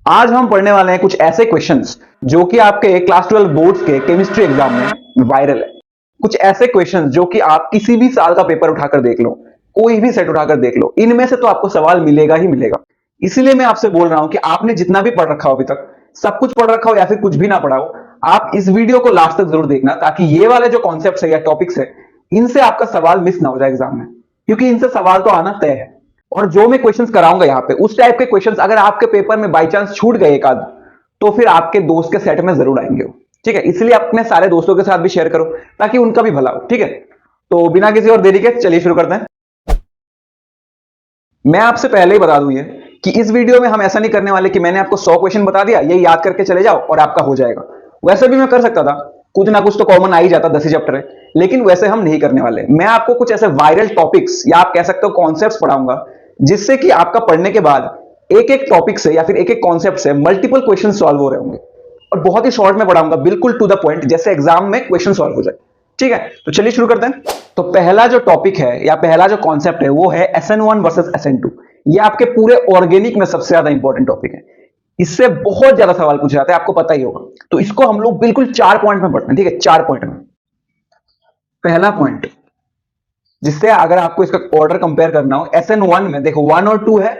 आज हम पढ़ने वाले हैं कुछ ऐसे क्वेश्चंस जो कि आपके क्लास 12 बोर्ड्स के केमिस्ट्री एग्जाम में वायरल है। कुछ ऐसे क्वेश्चंस जो कि आप किसी भी साल का पेपर उठाकर देख लो, कोई भी सेट उठाकर देख लो, इनमें से तो आपको सवाल मिलेगा ही मिलेगा। इसीलिए मैं आपसे बोल रहा हूं कि आपने जितना भी पढ़ रखा हो अभी तक, सब कुछ पढ़ रखा हो या फिर कुछ भी ना पढ़ा हो, आप इस वीडियो को लास्ट तक जरूर देखना, ताकि ये वाले जो कॉन्सेप्ट है या टॉपिक्स है, इनसे आपका सवाल मिस ना हो जाए एग्जाम में, क्योंकि इनसे सवाल तो आना तय है। और जो मैं क्वेश्चंस कराऊंगा यहाँ पे, उस टाइप के क्वेश्चंस अगर आपके पेपर में बाई चांस छूट गए एक आध, तो फिर आपके दोस्त के सेट में जरूर आएंगे वो। ठीक है, इसलिए अपने सारे दोस्तों के साथ भी शेयर करो ताकि उनका भी भला हो। ठीक है, तो बिना किसी और देरी के चलिए शुरू करते हैं। मैं आपसे पहले ही बता दूं ये कि इस वीडियो में हम ऐसा नहीं करने वाले कि मैंने आपको 100 क्वेश्चन बता दिया, ये याद करके चले जाओ और आपका हो जाएगा। वैसे भी मैं कर सकता था, कुछ ना कुछ तो कॉमन आ ही जाता, 10 ही चैप्टर है, लेकिन वैसे हम नहीं करने वाले। मैं आपको कुछ ऐसे वायरल टॉपिक्स या आप कह सकते हो कॉन्सेप्ट्स पढ़ाऊंगा, जिससे कि आपका पढ़ने के बाद एक एक टॉपिक से या फिर एक एक कॉन्सेप्ट से मल्टीपल क्वेश्चन सॉल्व हो रहे होंगे। और बहुत ही शॉर्ट में पढ़ाऊंगा, बिल्कुल टू द पॉइंट, जैसे एग्जाम में क्वेश्चन सॉल्व हो जाए। ठीक है, तो चलिए शुरू करते हैं। तो पहला जो टॉपिक है या पहला जो कॉन्सेप्ट है वो है SN1 वर्सेस SN2। ये आपके पूरे ऑर्गेनिक में सबसे ज्यादा इंपॉर्टेंट टॉपिक है। इससे बहुत ज्यादा सवाल पूछे जाते हैं, आपको पता ही होगा। तो इसको हम लोग बिल्कुल 4 पॉइंट में पढ़ते हैं। ठीक है, 4 पॉइंट में। पहला पॉइंट, जिससे अगर आपको इसका ऑर्डर कंपेयर करना हो, SN1 में देखो 1 और 2 है।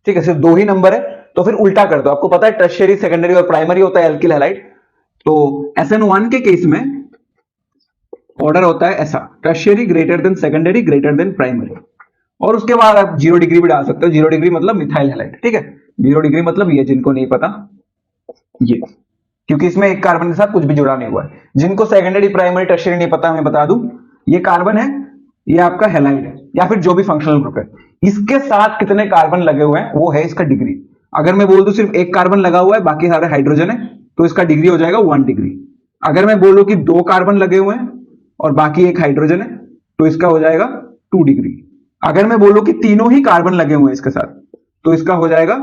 ठीक है, सिर्फ 2 ही नंबर है, तो फिर उल्टा कर दो। आपको पता है टर्शियरी, सेकेंडरी और प्राइमरी होता है एल्किल हैलाइड। तो SN1 के केस में ऑर्डर होता है ऐसा: tertiary greater than secondary greater than primary. और उसके बाद आप 0 डिग्री भी डाल सकते हो। 0 डिग्री मतलब मिथाइल हैलाइड। ठीक है, 0 डिग्री मतलब ये, जिनको नहीं पता ये, क्योंकि इसमें एक कार्बन के साथ कुछ भी जुड़ा नहीं हुआ है। जिनको सेकेंडरी प्राइमरी टर्शियरी नहीं पता, मैं बता दूं, ये कार्बन है, ये आपका हैलाइड है या फिर जो भी फंक्शनल ग्रुप है। इसके साथ कितने कार्बन लगे हुए हैं वो है इसका डिग्री। अगर मैं बोल दूं सिर्फ एक कार्बन लगा हुआ है, बाकी सारे हाइड्रोजन है, तो इसका डिग्री हो जाएगा 1 डिग्री। अगर मैं बोलूं कि 2 कार्बन लगे हुए हैं और बाकी एक हाइड्रोजन है, तो इसका हो जाएगा 2 डिग्री। अगर मैं बोलूं कि तीनों ही कार्बन लगे हुए हैं इसके साथ, तो इसका हो जाएगा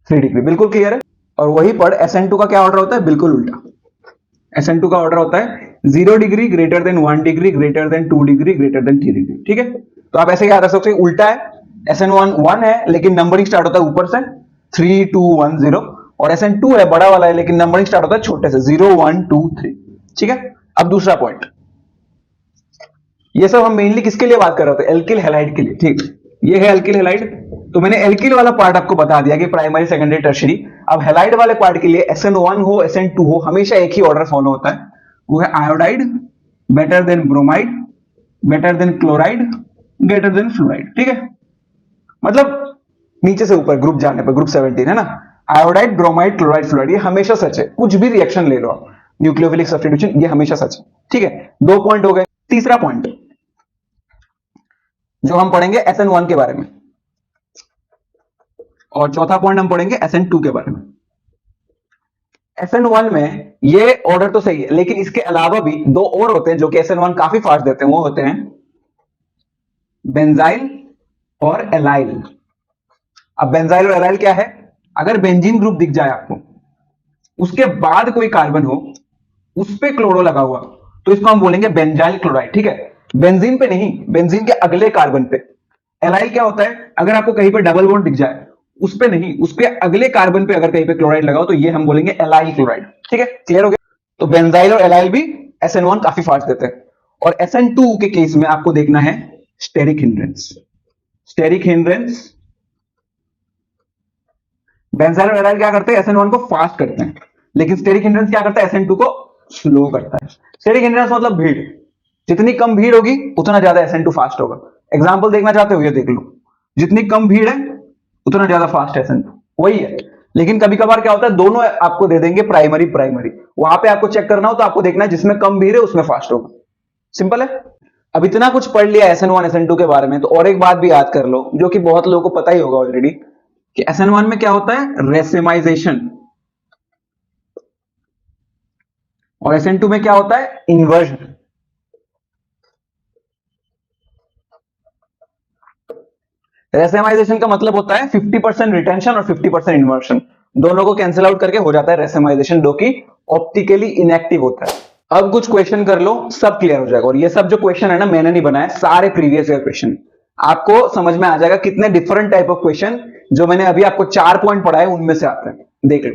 3 डिग्री। बिल्कुल क्लियर है। और वही पर SN2 का क्या ऑर्डर होता है? बिल्कुल उल्टा। SN2 का ऑर्डर होता है 0 degree greater than 1 degree greater than 2 degree greater than 3 degree. ठीक है, तो आप ऐसे याद रख सकते हैं, उल्टा है। SN1 1 है, लेकिन नंबरिंग स्टार्ट होता है ऊपर से 3 2 1 0, और SN2 है, बड़ा वाला है, लेकिन नंबरिंग स्टार्ट होता है छोटे से 0 1 2 3। ठीक है, अब दूसरा पॉइंट, ये सब हम मेनली किसके लिए बात कर रहे होते हैं? एल्किल हैलाइड के लिए। ठीक, ये है एल्किल हैलाइड। तो मैंने एल्किल वाला पार्ट आपको बता दिया कि प्राइमरी सेकेंडरी टर्शियरी। अब हैलाइड वाले पार्ट के लिए SN1 हो SN2 हो, हमेशा एक ही ऑर्डर फॉलो होता है, वो है iodide better than bromide better than chloride greater than fluoride. ठीक है, मतलब नीचे से ऊपर ग्रुप जाने पर, ग्रुप 17 है ना, आयोडाइड ब्रोमाइड क्लोराइड फ्लोराइड, ये हमेशा सच है। कुछ भी रिएक्शन ले लो आप, न्यूक्लियोफिलिक सब्स्टिट्यूशन, ये हमेशा सच है। ठीक है, 2 पॉइंट हो गए। तीसरा पॉइंट जो हम पढ़ेंगे SN1 के बारे में, और चौथा पॉइंट हम पढ़ेंगे SN2 के बारे में। SN1 में ये ऑर्डर तो सही है, लेकिन इसके अलावा भी 2 और होते हैं जो कि SN1 काफी फास्ट देते हैं। वो होते हैं बेंजाइल और एलाइल। अब बेंजाइल और एलाइल क्या है? अगर बेंजीन ग्रुप दिख जाए आपको, उसके बाद कोई कार्बन हो, उस पे क्लोरो लगा हुआ, तो इसको हम बोलेंगे बेंजाइल क्लोराइड। ठीक है, बेंजीन पे नहीं, बेंजीन के अगले कार्बन पे। एलाइल क्या होता है? अगर आपको कहीं पे डबल बॉन्ड दिख जाए, उस पे नहीं, उसके अगले कार्बन पे अगर कहीं पे क्लोराइड लगाओ, तो ये हम बोलेंगे एलाइल क्लोराइड। ठीक है, क्लियर हो गया? तो बेंजाइल और एलाइल भी SN1 काफी फास्ट देते हैं। और SN2 के केस में आपको देखना है steric hindrance. Steric hindrance, benzyl और एलाइल क्या करते हैं? SN1 को फास्ट करते हैं, लेकिन स्टेरिक हिंड्रेंस क्या करता है? SN2 को स्लो करता है। स्टेरिक हिंड्रेंस मतलब भीड़, जितनी कम भीड़ होगी उतना ज्यादा SN2 फास्ट होगा। एग्जांपल देखना चाहते हो? ये देख लो, जितनी कम भीड़ है उतना ज्यादा फास्ट SN2, वही है। लेकिन कभी कभार क्या होता है, दोनों आपको दे देंगे प्राइमरी प्राइमरी, वहां पे आपको चेक करना हो तो आपको देखना है जिसमें कम भीड़ है उसमें फास्ट होगा। सिंपल है। अब इतना कुछ पढ़ लिया SN1 SN2 के बारे में, तो और एक बात भी याद कर लो जो कि बहुत लोगों को पता ही होगा ऑलरेडी, कि SN1 में क्या होता है? रेसिमाइजेशन। और SN2 में क्या होता है? इन्वर्जन। रेसिमाइजेशन का मतलब होता है 50% रिटेंशन और 50% इन्वर्जन, दोनों को कैंसिल आउट करके हो जाता है रेसिमाइजेशन, जो कि ऑप्टिकली इनएक्टिव होता है। अब कुछ क्वेश्चन कर लो, सब क्लियर हो जाएगा। और ये सब जो क्वेश्चन है ना, मैंने नहीं बनाया, सारे प्रीवियस ईयर क्वेश्चन। आपको समझ में आ जाएगा कितने डिफरेंट टाइप ऑफ क्वेश्चन जो मैंने अभी आपको 4 पॉइंट पढ़ाए उनमें से आते हैं, देख लो।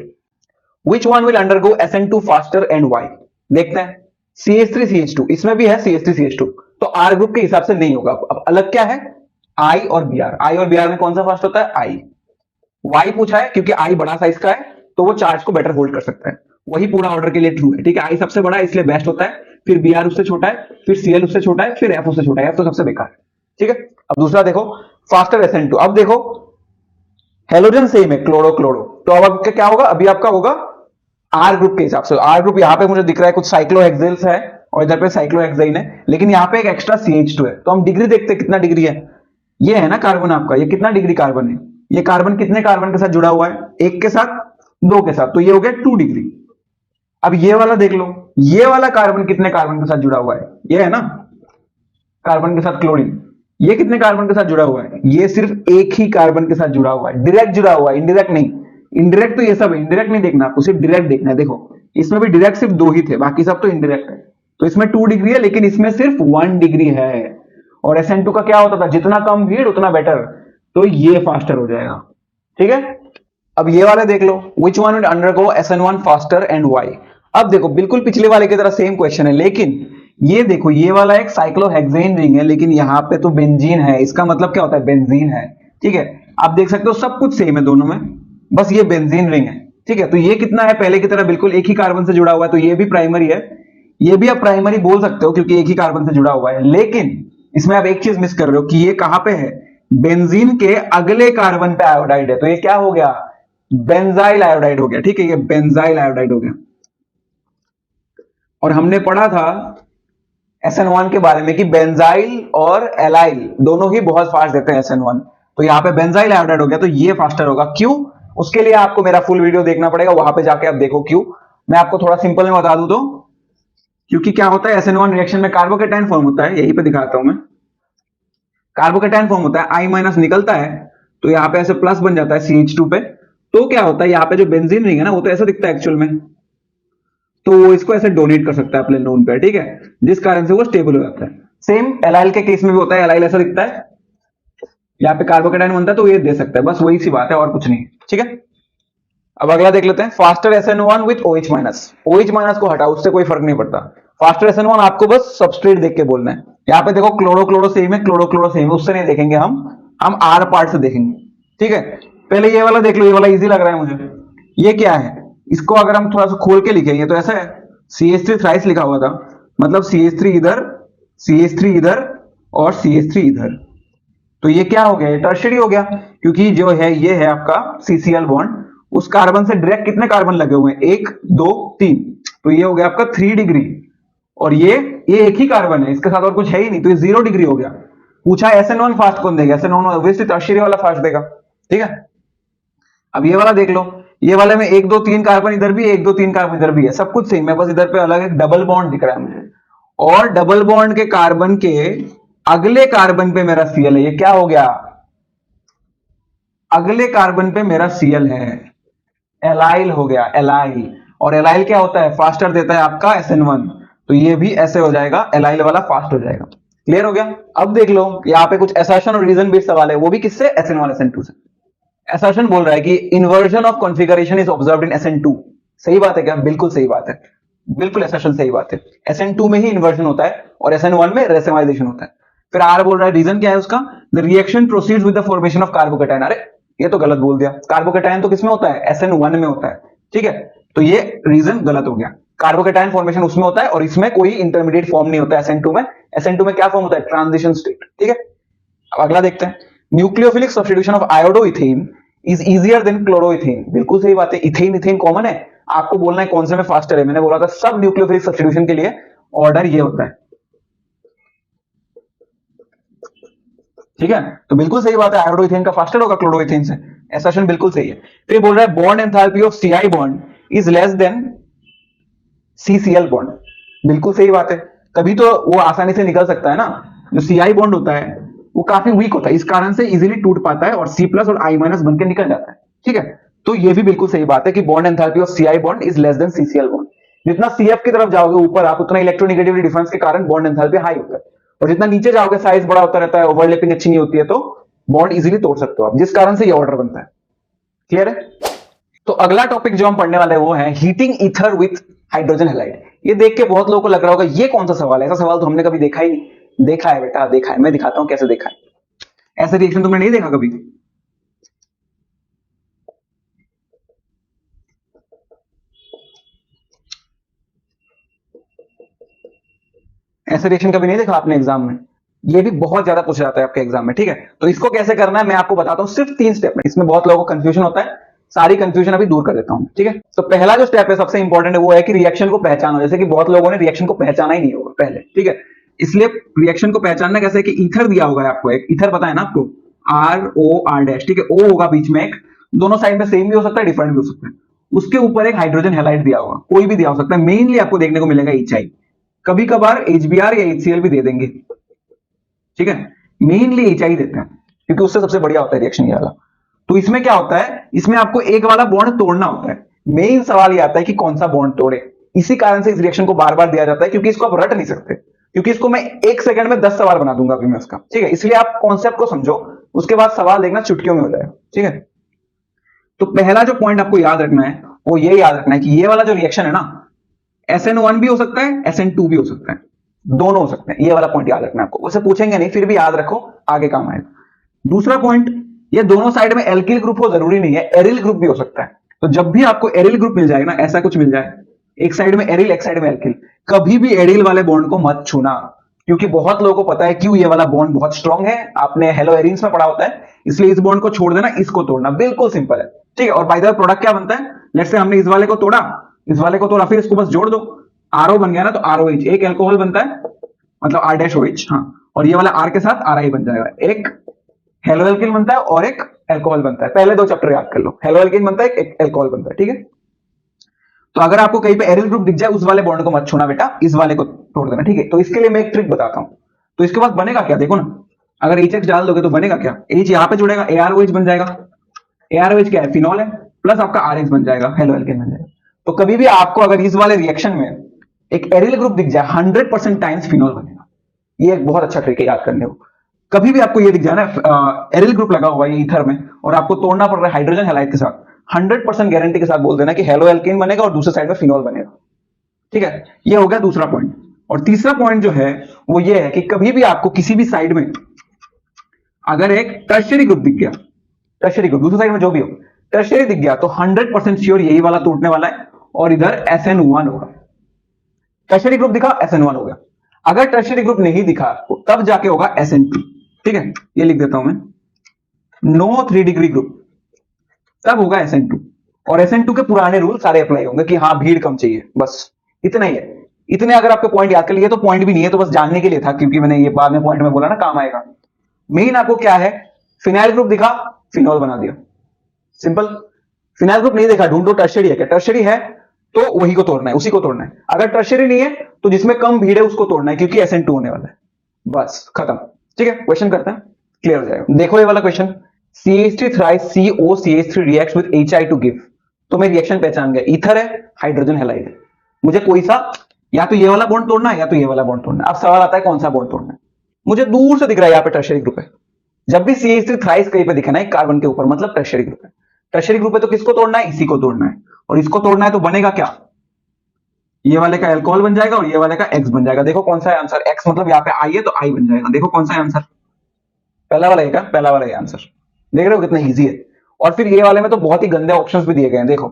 Which one will undergo SN2 faster and why? देखते हैं। CH3CH2 इसमें भी है CH3CH2, तो R ग्रुप के हिसाब से नहीं होगा। अब अलग क्या है? I और Br। I और Br में कौन सा फास्ट होता है? I। Y पूछा है क्योंकि I बड़ा साइज का है तो वो चार्ज को बेटर होल्ड कर सकता है, वही पूरा ऑर्डर के लिए ट्रू है। ठीक है, I सबसे बड़ा है इसलिए बेस्ट होता है, फिर Br उससे छोटा है, फिर Cl उससे छोटा है, फिर F उससे छोटा है। F तो सबसे बेकार है। ठीक है, अब दूसरा देखो, फास्टर SN2। अब देखो हेलोजन सेम है, क्लोरो क्लोरो, तो अब आपका क्या होगा? अभी आपका होगा आर ग्रुप के हिसाब से। आर ग्रुप यहां पे मुझे दिख रहा है कुछ साइक्लोहेक्सेल्स है और इधर पे साइक्लोहेक्साइन है, लेकिन यहां पे एक एक्स्ट्रा CH2 है। तो हम डिग्री देखते हैं कितना डिग्री है। ये है ना कार्बन आपका, ये कितना डिग्री कार्बन है? ये कार्बन कितने कार्बन के साथ जुड़ा हुआ है? एक के साथ, दो के साथ, तो ये हो गया 2 डिग्री। अब ये वाला देख लो, ये वाला कार्बन कितने कार्बन के साथ जुड़ा हुआ है? ये है ना कार्बन के साथ क्लोरीन, ये कितने कार्बन के साथ जुड़ा हुआ है? ये सिर्फ एक ही कार्बन के साथ जुड़ा हुआ है, डायरेक्ट जुड़ा हुआ है, इनडायरेक्ट नहीं। इनडायरेक्ट तो ये सब है, इनडायरेक्ट नहीं देखना आपको, सिर्फ डायरेक्ट देखना है। देखो इसमें भी डायरेक्ट सिर्फ 2 ही थे, बाकी सब तो इनडायरेक्ट है। तो इसमें 2 डिग्री है, लेकिन इसमें सिर्फ 1 डिग्री है। और SN2 का क्या होता था? जितना कम भीड़ उतना बेटर, तो ये फास्टर हो जाएगा। ठीक है, अब ये वाले देख लो, which one will undergo SN1 faster and why? अब देखो बिल्कुल पिछले वाले की तरह सेम क्वेश्चन है, लेकिन ये देखो ये वाला एक साइक्लोहेक्सेन रिंग है, लेकिन यहाँ पे तो बेंजीन है। इसका मतलब क्या होता है? बेंजीन है। ठीक है, आप देख सकते हो सब कुछ सेम है दोनों में, बस ये बेंजीन रिंग है। ठीक है, तो ये कितना है? पहले की तरह बिल्कुल एक ही कार्बन से जुड़ा हुआ है, तो ये भी प्राइमरी है। ये भी आप प्राइमरी बोल सकते हो क्योंकि एक ही कार्बन से जुड़ा हुआ है, लेकिन इसमें आप एक चीज मिस कर रहे हो कि ये कहां पे है? बेंजीन के अगले कार्बन पे आयोडाइड है, तो ये क्या हो गया? बेंजाइल आयोडाइड हो गया। ठीक है, ये बेंजाइल आयोडाइड हो गया। और हमने पढ़ा था SN1 के बारे में कि बेंजाइल और एलाइल दोनों ही बहुत फास्ट देते हैं SN1, तो यहां पे बेंजाइल आयोडाइड हो गया, तो ये फास्टर होगा। क्यों? उसके लिए आपको मेरा फुल वीडियो देखना पड़ेगा, वहां पे जाके आप देखो क्यों। मैं आपको थोड़ा सिंपल में बता दूं तो, क्योंकि क्या होता है SN1 रिएक्शन में कार्बोकेटाइन फॉर्म होता है, यहीं पे दिखाता हूं मैं। कार्बोकेटाइन फॉर्म होता है, I माइनस निकलता है, तो यहाँ पे ऐसे प्लस बन जाता है CH2 पे। तो क्या होता है, यहाँ पे जो बेंजीन रिंग है ना, वो तो ऐसा दिखता है एक्चुअल में, तो वो इसको ऐसे डोनेट कर सकता है अपने नोन पे। ठीक है, जिस कारण से वो स्टेबल हो जाता है। सेम एलाइल के केस में भी होता है, एलाइल ऐसा दिखता है, यहाँ पे कार्बोकेटाइन बनता है तो ये दे सकता है, बस वही सी बात है और कुछ नहीं। ठीक है, अब अगला देख लेते हैं, faster SN1 with OH minus. OH minus को हटाओ, उससे कोई फर्क नहीं पड़ता। फास्टर SN1 आपको बस सबस्ट्रेट देख के बोलना है। यहाँ पे देखो क्लोरो क्लोरो सेम है, क्लोरो क्लोरो सेम है, उससे नहीं देखेंगे हम आर पार्ट से देखेंगे। ठीक है, पहले ये वाला देख लो, ये वाला इजी लग रहा है मुझे। ये क्या है? इसको अगर हम थोड़ा सा खोल के लिखेंगे तो ऐसा है, CH3 थ्राइस लिखा हुआ था, मतलब CH3 इधर, CH3 इधर और CH3 इधर, तो ये क्या हो गया? ये टर्शियरी हो गया, क्योंकि जो है ये है आपका CCl बॉन्ड, उस कार्बन से डायरेक्ट कितने कार्बन लगे हुए हैं? 1 2 3, तो ये हो गया आपका 3 डिग्री। और ये एक ही कार्बन है, इसके साथ और कुछ है ही नहीं, तो ये 0 डिग्री हो गया। पूछा SN1 फास्ट कौन देगा? SN1 ऑब्वियसली टर्शियरी वाला फास्ट देगा। ठीक है, अब ये वाला देख लो, ये वाले में 1 2 3 कार्बन इधर भी है, 1 2 3 कार्बन इधर भी है, सब कुछ सेम है, बस इधर पे अलग एक डबल बॉन्ड दिख रहा है मुझे। और डबल बॉन्ड के कार्बन के अगले कार्बन पे मेरा Cl है, ये क्या हो गया? अगले कार्बन पे मेरा Cl है, एलाइल हो गया, एलाइल। और एलाइल क्या होता है? फास्टर देता है आपका SN1, तो ये भी ऐसे हो जाएगा, एलाइल वाला फास्ट हो जाएगा। क्लियर हो गया? अब देख लो यहाँ पे कुछ असर्शन और रीजन बेस्ड सवाल है, वो भी किससे? SN1 SN2 से। असर्शन बोल रहा है कि inversion of configuration is observed in SN2। सही बात है क्या? बिल्कुल सही बात है, बिल्कुल असर्शन सही बात है। SN2 में ही इन्वर्जन होता है और SN1 में रेसिमाइजेशन होता है। फिर आर बोल रहा है रीजन क्या है उसका? The reaction proceeds with the formation of carbocation. अरे ये तो गलत बोल दिया, कार्बोकेटाइन तो किसमें होता है? SN1 में होता है। ठीक है, तो ये रीजन गलत हो गया। कार्बोकेटाइन फॉर्मेशन उसमें होता है और इसमें कोई इंटरमीडिएट फॉर्म नहीं होता है SN2 में। SN2 में क्या फॉर्म होता है? Transition state. ठीक है, अब अगला देखते हैं, nucleophilic substitution of iodoethane is easier than chloroethane. बिल्कुल सही बात है, इथेन इथेन कॉमन है, आपको बोलना है कौन से में फास्टर है। मैंने बोला था सब न्यूक्लियोफिलिक सब्स्टिट्यूशन के लिए ऑर्डर ये होता है। ठीक है, तो बिल्कुल सही बात है, आयोडोइथेन का फास्टर होगा क्लोरोइथेन से। असर्शन बिल्कुल सही है। फिर बोल रहा है bond enthalpy of Ci bond is less than CCl bond. बिल्कुल सही बात है, तभी तो वो आसानी से निकल सकता है ना। जो Ci बॉन्ड होता है वो काफी वीक होता है, इस कारण से इजीली टूट पाता है और C प्लस और I माइनस बनकर निकल जाता है। ठीक है, तो ये भी बिल्कुल सही बात है कि bond enthalpy of Ci bond is less than CCl bond. जितना CF की तरफ जाओगे ऊपर आप, उतना इलेक्ट्रोनेगेटिविटी डिफरेंस के कारण बॉन्ड एंथैल्पी हाई होता है, और जितना नीचे जाओगे साइज बड़ा होता रहता है, ओवरलैपिंग अच्छी नहीं होती है, तो बॉन्ड इजीली तोड़ सकते हो आप, जिस कारण से ये ऑर्डर बनता है। क्लियर है? तो अगला टॉपिक जो हम पढ़ने वाले हैं वो है heating ether with hydrogen halide. ये देख के बहुत लोगों को लग रहा होगा ये कौन सा सवाल है, ऐसा सवाल तो हमने कभी देखा ही नहीं। देखा है बेटा, देखा है, मैं दिखाता हूं कैसे देखा है। ऐसा रिएक्शन तुमने नहीं देखा कभी? ऐसे रिएक्शन कभी नहीं देखा आपने एग्जाम में? ये भी बहुत ज्यादा पूछा जाता है आपके एग्जाम में, ठीक है? तो इसको कैसे करना है मैं आपको बताता हूं, सिर्फ 3 स्टेप में। इसमें बहुत लोगों को कंफ्यूजन होता है, सारी कंफ्यूजन अभी दूर कर देता हूं, ठीक है? तो पहला जो स्टेप है सबसे इंपॉर्टेंट है वो है कि रिएक्शन को पहचानो। जैसे कि बहुत लोगों ने रिएक्शन को पहचाना ही नहीं होगा पहले, ठीक है? इसलिए रिएक्शन को पहचानना कैसे है कि ईथर दिया होगा आपको, एक ईथर पता है ना आपको, आर ओ आर डैश, ठीक है? ओ होगा बीच में एक, दोनों साइड में सेम भी हो सकता है, डिफरेंट भी हो सकता है। उसके ऊपर एक हाइड्रोजन हैलाइड दिया होगा, कोई भी दिया हो सकता है। मेनली आपको देखने को मिलेगा एचआई, कभी कभार एचबीआर या एचसीएल भी दे देंगे, ठीक है? मेनली एचआई देते हैं क्योंकि उससे सबसे बढ़िया होता है रिएक्शन ये वाला। तो इसमें क्या होता है, इसमें आपको एक वाला बॉन्ड तोड़ना होता है। मेन सवाल ये आता है कि कौन सा बॉन्ड तोड़े। इसी कारण से इस रिएक्शन को बार बार दिया जाता है, क्योंकि इसको आप रट नहीं सकते, क्योंकि इसको मैं 1 सेकंड में 10 सवाल बना दूंगा अभी मैं उसका, ठीक है? इसलिए आप कॉन्सेप्ट को समझो, उसके बाद सवाल देखना चुटकियों में हो जाएगा, ठीक है? तो पहला जो पॉइंट आपको याद रखना है वो ये याद रखना है कि ये वाला जो रिएक्शन है ना, SN1 भी हो सकता है, SN2 भी हो सकता है, दोनों हो सकते हैं। ये वाला पॉइंट याद रखना है आपको, उसे पूछेंगे नहीं, फिर भी याद रखो, आगे काम आएगा। दूसरा पॉइंट, ये दोनों साइड में एल्किल ग्रुप हो जरूरी नहीं है, एरिल ग्रुप भी हो सकता है। तो जब भी आपको एरिल ग्रुप मिल जाएगा ना, ऐसा कुछ मिल जाए, एक साइड में एरिल एक साइड में एल्किल, कभी भी एरिल वाले बॉन्ड को मत छूना, क्योंकि बहुत लोगों को पता है क्यों ये वाला बॉन्ड बहुत स्ट्रांग है, आपने हेलो एरिन्स में पढ़ा होता है, इसलिए इस बॉन्ड को छोड़ देना, इसको तोड़ना, बिल्कुल सिंपल है, ठीक है? और बाय द वे प्रोडक्ट क्या बनता है, लेट्स से हमने इस वाले को तोड़ा, इस वाले को तोड़ा, फिर इसको बस जोड़ दो, आरओ बन गया ना, तो आरओएच एक एल्कोहल बनता है, मतलब आर डैश ओएच, हाँ, और ये वाला आर के साथ आर आई बन जाएगा, एक हेलो एल्किन बनता है और एक अल्कोहल बनता है। पहले 2 चैप्टर याद कर लो, हेलो एल्किन बनता है, एक अल्कोहल बनता है, ठीक है? तो अगर आपको कहीं पे एरिल ग्रुप दिख जाए, उस वाले बॉन्ड को मत छूना बेटा, इस वाले को तोड़ देना, ठीक है? तो इसके लिए मैं एक ट्रिक बताता हूं। तो इसके बाद बनेगा क्या, देखो ना, अगर एच एक्स डाल दोगे तो बनेगा क्या, एच यहां पे जुड़ेगा, एआरओएच बन जाएगा, एआरओएच क्या है, फिनॉल है, प्लस आपका आरएच बन जाएगा, हेलो एल्केन बन जाएगा। तो कभी भी आपको अगर इस वाले रिएक्शन में एक एरिल ग्रुप दिख जाए, 100% टाइम्स फिनॉल बनेगा। ये एक बहुत अच्छा ट्रिक है याद करने को। कभी भी आपको ये दिख जाए ना एरिल ग्रुप लगा हुआ है ईथर में, और आपको तोड़ना पड़ रहा है हाइड्रोजन हैलाइड के साथ, 100% गारंटी के साथ बोल देना कि हेलो एल्केन बनेगा और दूसरे साइड में फिनॉल बनेगा, ठीक है? ये हो गया दूसरा पॉइंट। और तीसरा पॉइंट जो है वो ये है कि कभी भी आपको किसी भी साइड में अगर एक टर्शियरी ग्रुप दिख गया, टर्शियरी ग्रुप दूसरी साइड में जो भी हो, टर्शियरी दिख गया, तो 100% श्योर यही वाला टूटने वाला है, और इधर SN1 होगा। टर्शियरी ग्रुप दिखा, SN1 हो गया। अगर टर्शियरी ग्रुप नहीं दिखा आपको, तब जाके होगा SN2, ठीक है? ये लिख देता हूं मैं, नो 3 डिग्री ग्रुप, तब होगा SN2। और SN2 के पुराने रूल सारे अप्लाई होंगे कि हाँ भीड़ कम चाहिए, बस इतना ही है। इतने अगर आपके पॉइंट याद कर लिए तो पॉइंट भी नहीं है, तो बस जानने के लिए था, क्योंकि मैंने ये बाद में पॉइंट में बोला ना, काम आएगा। मेन आपको क्या है, फिनाइल ग्रुप दिखा, फिनॉल बना दिया, सिंपल। फिनाइल ग्रुप नहीं देखा, ढूंढो टर्शियरी है क्या, टर्शियरी है तो वही को तोड़ना है, उसी को तोड़ना है। अगर टर्शियरी नहीं है तो जिसमें कम भीड़ है उसको तोड़ना है, क्योंकि SN2 होने वाला है, बस खत्म, ठीक है? क्वेश्चन करते हैं, क्लियर हो जाएगा। देखो ये वाला question, CH3 thrice COCH3 reacts with HI to give। तो मैं रिएक्शन पहचान गया, ईथर है, हाइड्रोजन हैलाइड है, मुझे कोई सा या तो ये वाला बॉन्ड तोड़ना है या तो ये वाला बॉन्ड तोड़ना है। अब सवाल आता है कौन सा बॉन्ड तोड़ना है। मुझे दूर से दिख रहा है यहाँ पे टर्शियरी ग्रुप है, जब भी CH3 थ्राइस कहीं पे दिखे ना एक कार्बन के ऊपर, मतलब टर्शियरी ग्रुप है। टर्शियरी ग्रुप है तो किसको तोड़ना है, इसी को तोड़ना है, और इसको तोड़ना है तो बनेगा क्या, ये वाले का अल्कोहल बन जाएगा और ये वाले का X बन जाएगा। देखो कौन सा है आंसर, X मतलब यहाँ पे I है तो I बन जाएगा। देखो कौन सा है आंसर, पहला वाला है क्या, पहला वाला है आंसर। देख रहे हो कितना इजी है। और फिर ये वाले में तो बहुत ही गंदे ऑप्शंस भी दिए गए हैं, देखो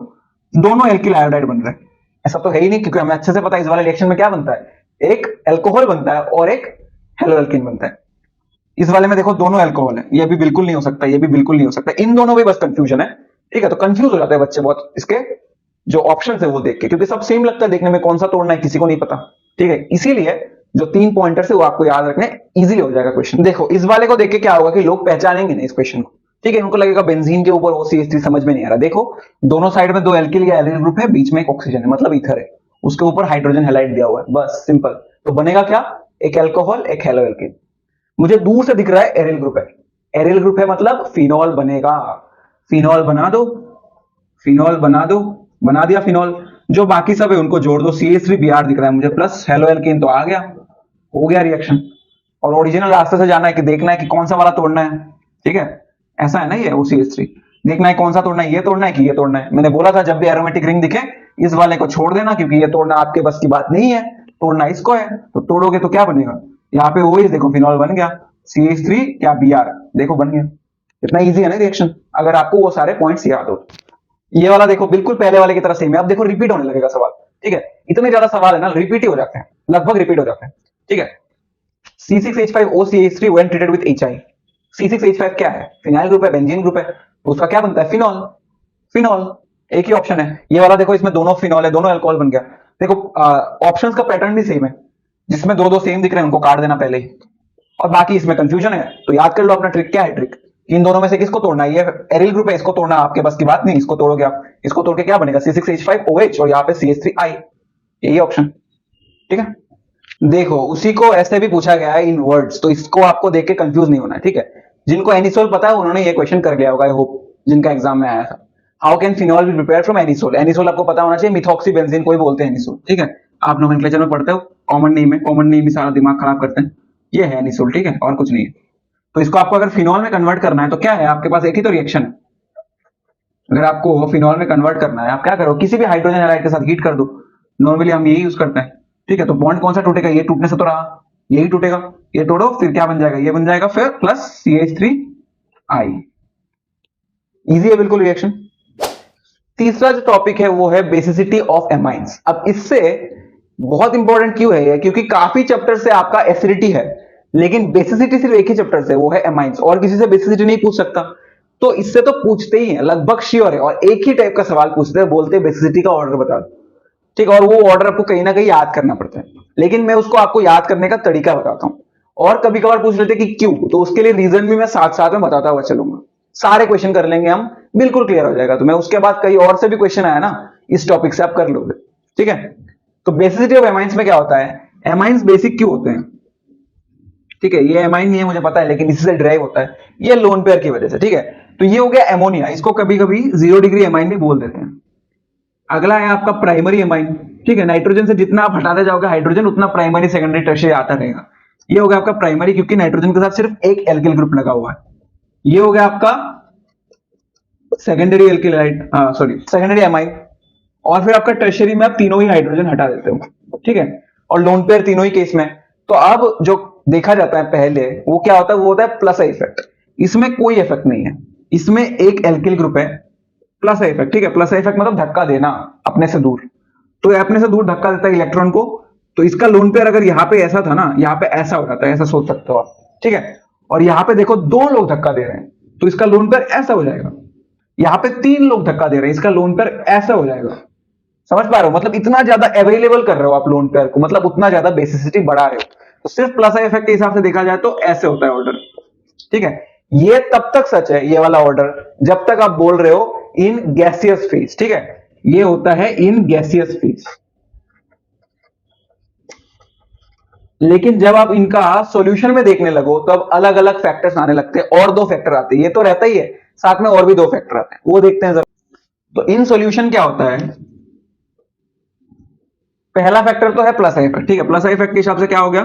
दोनों एल्किल आयोडाइड बन रहे हैं, ऐसा तो है ही नहीं, क्योंकि हमें अच्छे से पता है इस वाले रिएक्शन में क्या बनता है, एक अल्कोहल बनता है और एक हेलो एल्किन बनता है। इस वाले में देखो दोनों अल्कोहल है, ये भी बिल्कुल नहीं हो सकता, ये भी बिल्कुल नहीं हो सकता, इन दोनों में बस कंफ्यूजन है, ठीक है? तो कंफ्यूज हो जाते हैं बच्चे बहुत इसके जो ऑप्शन है वो देख के, क्योंकि सब सेम लगता है देखने में, कौन सा तोड़ना है किसी को नहीं पता, ठीक है? इसीलिए जो 3 पॉइंटर्स है वो आपको याद रखने, इजीली हो जाएगा क्वेश्चन। देखो इस वाले को देख के क्या होगा कि लोग पहचानेंगे नहीं इस क्वेश्चन को, ठीक है? उनको लगेगा बेंजीन के ऊपर OCH3, समझ में नहीं आ रहा। देखो दोनों साइड में 2 एल्किल या एलिल ग्रुप है, बीच में एक ऑक्सीजन है, मतलब ईथर है, उसके ऊपर हाइड्रोजन हैलाइड दिया हुआ है, बस सिंपल। तो बनेगा क्या, एक अल्कोहल एक हेलो एल्किन। मुझे दूर से दिख रहा है एरिल ग्रुप है, एरिल ग्रुप है मतलब फिनॉल बनेगा, फिनॉल बना दो, फिनॉल बना दो, बना दिया फिनॉल। जो बाकी सब है उनको जोड़ दो, CH3Br दिख रहा है मुझे, प्लस हेलो एल्केन तो आ गया, हो गया रिएक्शन। और ओरिजिनल रास्ते से जाना है कि देखना है कि कौन सा वाला तोड़ना है, ठीक है, ऐसा है ना, ये OCH3 देखना है कौन सा तोड़ना है, ये तोड़ना है कि ये तोड़ना है। मैंने बोला था जब भी एरोमेटिक रिंग दिखे इस वाले को छोड़ देना, क्योंकि ये तोड़ना आपके बस की बात नहीं है, तोड़ना इसको है। तो तोड़ोगे तो क्या बनेगा, यहाँ पे OH देखो फिनॉल बन गया, CH3 क्या Br देखो बन गया। इतना इजी है ना रिएक्शन, अगर आपको वो सारे पॉइंट्स याद हो। ये वाला देखो बिल्कुल पहले वाले की तरह सेम है, अब देखो रिपीट होने लगेगा सवाल, ठीक है, इतने ज्यादा सवाल है ना रिपीट ही हो जाते हैं, लगभग रिपीट हो जाते हैं, ठीक है। C6H5OCH3 when treated with HI, C6H5 क्या है, फिनाइल ग्रुप है, बेंजीन ग्रुप है, तो उसका क्या बनता है, फिनॉल। फिनॉल एक ही ऑप्शन है, ये वाला देखो इसमें दोनों फिनॉल है, दोनों अल्कोहल बन गया। देखो ऑप्शंस का पैटर्न भी सेम है, जिसमें दो दो सेम दिख रहे हैं उनको काट देना पहले ही, और बाकी इसमें कंफ्यूजन है तो याद कर लो अपना ट्रिक क्या है। ट्रिक इन दोनों में से किसको तोड़ना है, ये एरिल ग्रुप है, इसको तोड़ना आपके बस की बात नहीं, इसको तोड़ोगे आप, इसको तोड़ के क्या बनेगा, C6H5OH और यहाँ पे CH3I, यही ऑप्शन, ठीक है। देखो उसी को ऐसे भी पूछा गया है इन वर्ड्स, तो इसको आपको देख के कंफ्यूज नहीं होना है, ठीक है। जिनको एनिसोल पता है उन्होंने ये क्वेश्चन कर लिया होगा, आई होप, जिनका एग्जाम में आया था। How can phenol be prepare from anisole, anisole आपको पता होना चाहिए, मिथॉक्सी बेंजीन को ही बोलते हैं एनिसोल, ठीक है। आप नोमेनक्लेचर में पढ़ते हो, कॉमन नेम है, कॉमन नेम ही सारा दिमाग खराब करते हैं, ये है एनिसोल, ठीक है, और कुछ नहीं है। तो इसको आपको अगर फिनॉल में कन्वर्ट करना है तो क्या है, आपके पास एक ही तो रिएक्शन है। अगर आपको फिनॉल में कन्वर्ट करना है, आप क्या करो, किसी भी हाइड्रोजन हैलाइड के साथ हीट कर दो, नॉर्मली हम यही यूज करते हैं, ठीक है। तो बॉन्ड कौन सा टूटेगा, ये टूटने से तो रहा, यही टूटेगा, ये तोड़ो फिर क्या बन जाएगा, ये बन जाएगा फिर प्लस CH3I, इजी है बिल्कुल रिएक्शन। तीसरा जो टॉपिक है वो है बेसिसिटी ऑफ एमाइंस। अब इससे बहुत इंपॉर्टेंट क्यों है ये, क्योंकि काफी चैप्टर से आपका एसिडिटी है, लेकिन बेसिसिटी सिर्फ एक ही चैप्टर से, वो है एमाइंस, और किसी से बेसिसिटी नहीं पूछ सकता। तो इससे तो पूछते ही हैं, लगभग श्योर है, और एक ही टाइप का सवाल पूछते हैं, बोलते हैं बेसिसिटी का ऑर्डर बता दो, ठीक है, और वो ऑर्डर आपको कहीं ना कहीं याद करना पड़ता है, लेकिन मैं उसको आपको याद करने का तरीका बताता हूं। और कभी कभार पूछ लेते कि क्यों, तो उसके लिए रीजन भी मैं साथ साथ में बताता हुआ चलूंगा, सारे क्वेश्चन कर लेंगे हम, बिल्कुल क्लियर हो जाएगा। तो मैं उसके बाद कई और से भी क्वेश्चन आया ना इस टॉपिक से, आप कर लोगे, ठीक है। तो बेसिसिटी ऑफ एमाइंस में क्या होता है, एमाइंस बेसिक क्यों होते हैं, ठीक है, ये एमाइन नहीं है मुझे पता है, लेकिन इसी से ड्राइव होता है, ये लोन पेयर की वजह से, ठीक है। तो ये हो गया एमोनिया, इसको कभी कभी 0 डिग्री एमाइन भी बोल देते हैं। अगला है आपका प्राइमरी एमाइन, ठीक है, नाइट्रोजन से जितना आप हटाते जाओगे हाइड्रोजन, उतना प्राइमरी सेकेंडरी टर्शियरी आता रहेगा। ये हो गया आपका प्राइमरी, क्योंकि नाइट्रोजन के साथ सिर्फ एक एल्किल ग्रुप लगा हुआ है। ये हो गया आपका secondary alkyl halide, sorry secondary amine. और फिर आपका टर्शियरी में आप तीनों ही हाइड्रोजन हटा देते हो, ठीक है, और लोन पेयर तीनों ही केस में। तो अब जो देखा जाता है पहले वो क्या होता है, वो होता है प्लस आई इफेक्ट। इसमें कोई इफेक्ट नहीं है, इसमें एक एल्किल ग्रुप है, प्लस आई इफेक्ट, ठीक है। प्लस आई इफेक्ट मतलब धक्का देना अपने से दूर, तो ये अपने से दूर धक्का देता है इलेक्ट्रॉन को। तो इसका लोन पेयर अगर यहाँ पे ऐसा था ना, यहाँ पे ऐसा हो जाता है, ऐसा सोच सकते हो आप, ठीक है। और यहाँ पे देखो दो लोग धक्का दे रहे हैं, तो इसका लोन पेयर ऐसा हो जाएगा। यहाँ पे 3 लोग धक्का दे रहे हैं, इसका लोन पेयर ऐसा हो जाएगा। समझ पा रहे हो, मतलब इतना ज्यादा अवेलेबल कर रहे हो आप लोन पेयर को, मतलब उतना ज्यादा बेसिसिटी बढ़ा रहे हो। तो सिर्फ प्लस आई इफेक्ट के हिसाब से देखा जाए तो ऐसे होता है ऑर्डर, ठीक है। ये तब तक सच है ये वाला ऑर्डर जब तक आप बोल रहे हो इन गैसियस फेज, ठीक है, ये होता है इन गैसियस फेज। लेकिन जब आप इनका सॉल्यूशन में देखने लगो तो अब अलग अलग फैक्टर्स आने लगते हैं, और 2 फैक्टर आते हैं, ये तो रहता ही है, साथ में और भी 2 फैक्टर आते हैं, वो देखते हैं जरा। तो इन सॉल्यूशन क्या होता है, पहला फैक्टर तो है प्लस आई इफेक्ट, ठीक है। प्लस आई इफेक्ट के हिसाब से क्या हो गया,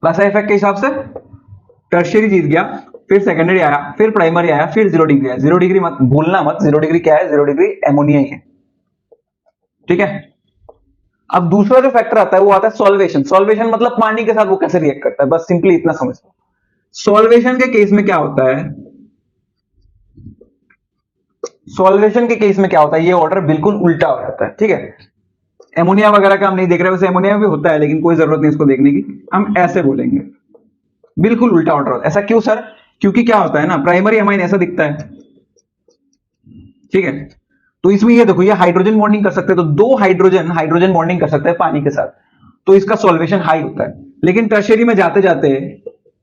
प्लस आई इफेक्ट के हिसाब से टर्शियरी जीत गया, फिर सेकेंडरी आया, फिर प्राइमरी आया, फिर 0 डिग्री आया। 0 डिग्री मत भूलना मत, 0 डिग्री क्या है, 0 डिग्री एमोनिया ही है, ठीक है। अब दूसरा जो फैक्टर आता है वो आता है सॉल्वेशन। सॉल्वेशन मतलब पानी के साथ वो कैसे रिएक्ट करता है, बस सिंपली इतना समझ लो। सॉल्वेशन के केस में क्या होता है, सॉल्वेशन के केस में क्या होता है, ये ऑर्डर बिल्कुल उल्टा हो जाता है, ठीक है। एमोनिया वगैरह का हम नहीं देख रहे, वैसे एमोनिया भी होता है लेकिन कोई जरूरत नहीं इसको देखने की, हम ऐसे बोलेंगे, बिल्कुल उल्टा ऑर्डर होता है। ऐसा क्यों सर, क्योंकि क्या होता है ना, प्राइमरी एमाइन ऐसा दिखता है, ठीक है। तो इसमें ये देखो, ये हाइड्रोजन बॉन्डिंग कर सकते हैं, तो 2 हाइड्रोजन हाइड्रोजन बॉन्डिंग कर सकते हैं पानी के साथ, तो इसका सॉल्वेशन हाई होता है। लेकिन टर्शियरी में जाते जाते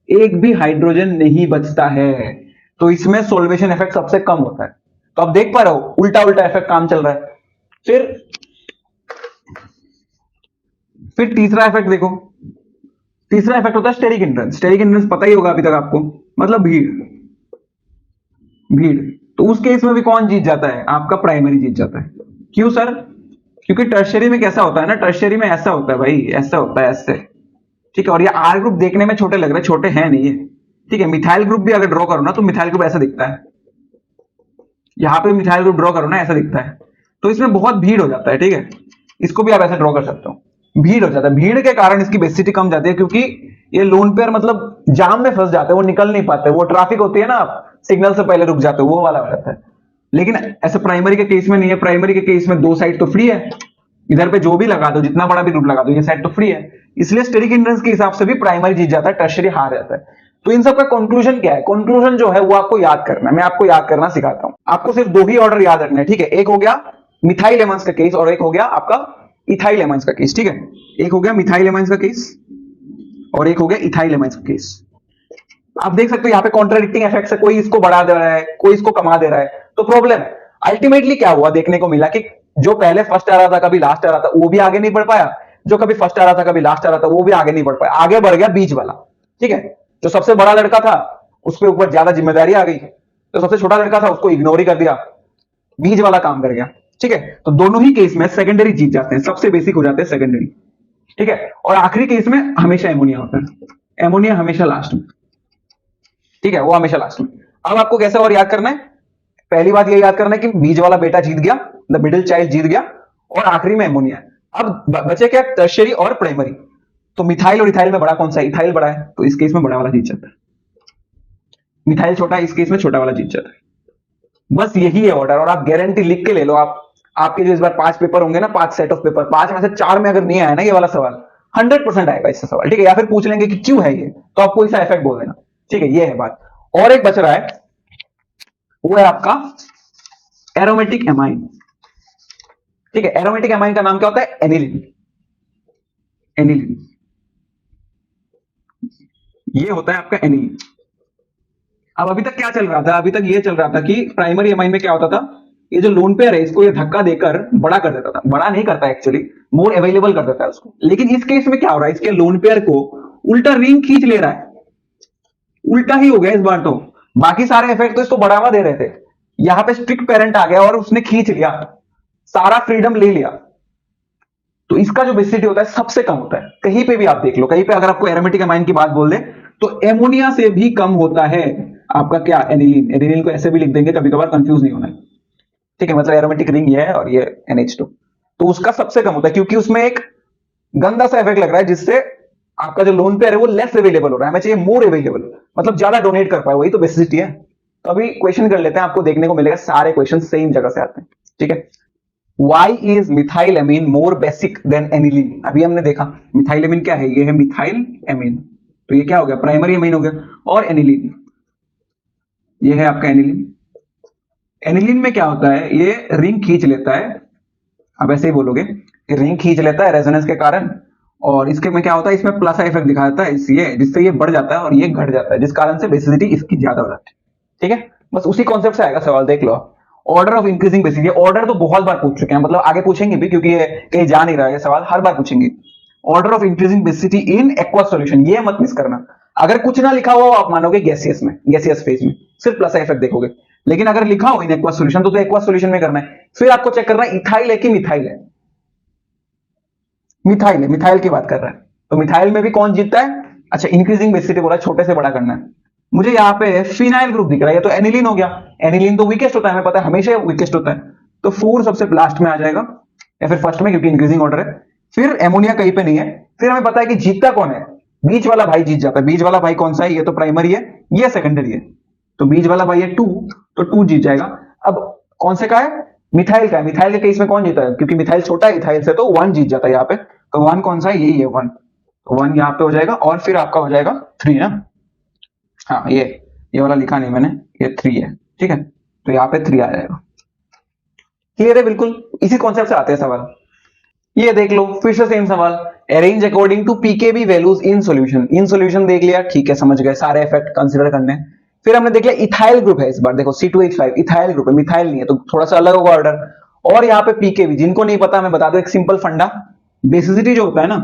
एक भी हाइड्रोजन नहीं बचता है, तो इसमें सॉल्वेशन इफेक्ट सबसे कम होता है। तो आप देख पा रहे हो उल्टा उल्टा इफेक्ट काम चल रहा है। फिर तीसरा इफेक्ट देखो, तीसरा इफेक्ट होता है स्टेरिक हिंड्रेंस। स्टेरिक हिंड्रेंस पता ही होगा अभी तक आपको, मतलब भीड़। भीड़ तो उस केस में भी कौन जीत जाता है, आपका प्राइमरी जीत जाता है। क्यों सर, क्योंकि टर्शियरी में कैसा होता है ना, टर्शियरी में ऐसा होता है भाई, ऐसा होता है ऐसे, ठीक है। और ये आर ग्रुप देखने में छोटे लग रहे हैं, छोटे हैं नहीं ये, ठीक है। मिथाइल ग्रुप भी अगर ड्रॉ करो ना तो मिथाइल ग्रुप ऐसा दिखता है, यहां पे मिथाइल ग्रुप ड्रॉ करो ना ऐसा दिखता है, तो इसमें बहुत भीड़ हो जाता है। ठीक है, इसको भी आप ऐसा ड्रॉ कर सकते हो, भीड़ हो जाता है, भीड़ के कारण इसकी बेसिसिटी कम जाती है, क्योंकि ये लोन पेयर मतलब जाम में फंस जाते हैं, वो निकल नहीं पाते, वो ट्रैफिक होती है ना, आप सिग्नल से पहले रुक जाते हो, वो वाला हो जाता है। लेकिन ऐसे प्राइमरी के केस में नहीं है, प्राइमरी के केस में दो साइड तो फ्री है, इधर पे जो भी लगा दो, जितना बड़ा भी ग्रुप लगा दो, ये साइड तो फ्री है, इसलिए स्टेरिक हिंड्रेंस के हिसाब से भी प्राइमरी जीत जाता है, टर्शियरी हार जाता है। तो इन सब का कंक्लूजन क्या है? कंक्लूजन जो है वो आपको याद करना है, मैं आपको याद करना सिखाता हूं। आपको सिर्फ दो ही ऑर्डर याद रखना है, ठीक है। एक हो गया मिथाइल एमाइंस का केस और एक हो गया आपका इथाइल एमाइंस का केस, ठीक है। एक हो गया मिथाइल एमाइंस का केस और एक हो गया इथाइल एमाइंस का केस। आप देख सकते हो यहाँ पे कॉन्ट्राडिक्टिंग इफेक्ट्स है, कोई इसको बढ़ा दे रहा है, कोई इसको कमा दे रहा है, तो प्रॉब्लम है। अल्टीमेटली क्या हुआ देखने को मिला कि जो पहले फर्स्ट आ रहा था कभी लास्ट आ रहा था वो भी आगे नहीं बढ़ पाया, जो कभी फर्स्ट आ रहा था कभी लास्ट आ रहा था वो भी आगे नहीं बढ़ पाया, आगे बढ़ गया बीच वाला। ठीक है, जो सबसे बड़ा लड़का था उसके ऊपर ज्यादा जिम्मेदारी आ गई, तो सबसे छोटा लड़का था उसको इग्नोर ही कर दिया, बीच वाला काम कर गया। ठीक है, तो दोनों ही केस में सेकेंडरी जीत जाते हैं, सबसे बेसिक हो जाते हैं सेकेंडरी। ठीक है, और आखिरी केस में हमेशा एमोनिया होता है, एमोनिया हमेशा लास्ट में। ठीक है, वो हमेशा लास्ट में। अब आपको कैसे और याद करना है? पहली बात ये याद करना है कि बीच वाला बेटा जीत गया, द मिडिल चाइल्ड जीत गया, और आखिरी में एमोनिया। अब बचे क्या? टर्शियरी और प्राइमरी। तो मिथाइल और इथाइल में बड़ा कौन सा है? इथाइल बड़ा है, तो इस केस में बड़ा वाला जीत जाता है। मिथाइल छोटा है, इस केस में छोटा वाला जीत जाता है। बस यही है ऑर्डर, और आप गारंटी लिख के ले लो। आप आपके जो इस बार 5 पेपर होंगे ना, 5 सेट ऑफ पेपर, 5 में से 4 में अगर नहीं आया ना ये वाला सवाल, 100% आएगा इससे सवाल। ठीक है, या फिर पूछ लेंगे कि क्यों है ये, तो आप कोई सा इफेक्ट बोल देना। ठीक है, ये है बात। और एक बच रहा है, वो है आपका एरोमेटिक एमाइन। ठीक है, एरोमेटिक एमाइन का नाम क्या होता है? एनिलीन। एनिलीन ये होता है आपका एनिलीन। अब अभी तक क्या चल रहा था? अभी तक ये चल रहा था कि प्राइमरी एमाइन में क्या होता था, ये जो लोन पेयर है इसको ये धक्का देकर बड़ा कर देता था, बड़ा नहीं करता एक्चुअली, मोर अवेलेबल कर देता है उसको। लेकिन इस केस में क्या हो रहा है, इसके लोन पेयर को उल्टा रिंग खींच ले रहा है, उल्टा ही हो गया इस बार। तो बाकी सारे इफेक्ट तो इसको बढ़ावा दे रहे थे, यहां पे स्ट्रिक्ट पेरेंट आ गया और उसने खींच लिया, सारा फ्रीडम ले लिया। तो इसका जो बेसिसिटी होता है सबसे कम होता है, कहीं पे भी आप देख लो, कहीं पे अगर आपको एरोमेटिक एमाइन की बात बोल दे तो एमोनिया से भी कम होता है आपका क्या? एनिलीन। एनिलीन को ऐसे भी लिख देंगे, कभी कभार कंफ्यूज नहीं होना है। ठीक है, मतलब एरोमेटिक रिंग ये है और ये NH2, तो उसका सबसे कम होता है, क्योंकि उसमें एक गंदा सा इफेक्ट लग रहा है जिससे आपका जो लोन पेयर है वो लेस अवेलेबल हो रहा है, हमें चाहिए मोर अवेलेबल, मतलब ज्यादा डोनेट कर पाए, वही तो बेसिसिटी है। तो अभी क्वेश्चन कर लेते हैं, आपको देखने को मिलेगा सारे क्वेश्चन सेम जगह से आते हैं। ठीक है, why is methyl amine more basic than aniline? अभी हमने देखा मिथाइल एमीन क्या है, ये है मिथाइल एमीन, तो ये क्या हो गया? प्राइमरी एमीन हो गया। और एनिलीन, ये है आपका एनिलीन। एनिलीन में क्या होता है, ये रिंग खींच लेता है, आप ऐसे ही बोलोगे, रिंग खींच लेता है रेजोनेंस के कारण, और इसके में क्या होता है, इसमें प्लस इफेक्ट दिखा देता है, इसलिए जिससे ये बढ़ जाता है और ये घट जाता है, जिस कारण से बेसिसिटी इसकी ज्यादा हो जाती है। ठीक है, बस उसी कॉन्सेप्ट से आएगा सवाल, देख लो। Order of increasing basicity, order तो बहुत बार पूछ चुके हैं, मतलब आगे पूछेंगे भी, क्योंकि ये कहीं जा नहीं रहा है सवाल, हर बार पूछेंगे। Order of increasing basicity in aqueous solution, ये मत मिस करना। अगर कुछ ना लिखा हुआ आप मानोगे गैसियस में, गैसियस फेज में सिर्फ प्लस इफेक्ट देखोगे, लेकिन अगर लिखा हो इन एक्वस सॉल्यूशन तो एक्वस सॉल्यूशन में करना है। फिर आपको चेक करना है इथाइल है कि मिथाइल है। मिथाइल है, मिथाइल की बात कर रहा है, तो मिथाइल में भी कौन जीतता है? अच्छा, इंक्रीजिंग बेसिसिटी बोला, छोटे से बड़ा करना है। मुझे यहाँ पे फिनाइल ग्रुप दिख रहा है, ये तो एनिलीन हो गया। एनिलीन तो वीकेस्ट होता है, हमें पता है, हमेशा वीकेस्ट होता है, तो 4 सबसे लास्ट में आ जाएगा, या फिर फर्स्ट में, क्योंकि इंक्रीजिंग ऑर्डर है। फिर एमोनिया कहीं पे नहीं है। फिर हमें पता है कि जीतता कौन है, बीच वाला भाई जीत जाता है। बीच वाला भाई कौन सा है? ये तो प्राइमरी है, ये सेकेंडरी है, तो बीच वाला भाई है 2, तो 2 जीत जाएगा। अब कौन से का है? मिथाइल का है। मिथाइल के केस में कौन जीता है? क्योंकि मिथाइल छोटा है इथाइल से, तो 1 जीत जाता है यहाँ पे। तो 1 कौन सा है? यही है 1, तो 1 यहाँ पे हो जाएगा, और फिर आपका हो जाएगा 3 ना। हाँ, ये वाला लिखा नहीं मैंने, ये 3 है। ठीक है, तो यहाँ पे 3 आ जाएगा। क्लियर है? बिल्कुल इसी कॉन्सेप्ट से आते हैं सवाल। ये देख लो, फिर से सेम सवाल, arrange according to pKb values in solution. In solution देख लिया, ठीक है, समझ गए, सारे इफेक्ट कंसीडर करने। फिर हमने देख लिया इथाइल ग्रुप है, इस बार देखो C2H5 इथाइल ग्रुप है, मिथाइल नहीं है, तो थोड़ा सा अलग होगा ऑर्डर। और यहाँ पे पीकेबी, जिनको नहीं पता मैं बता दूं एक सिंपल फंडा, बेसिसिटी जो होता है ना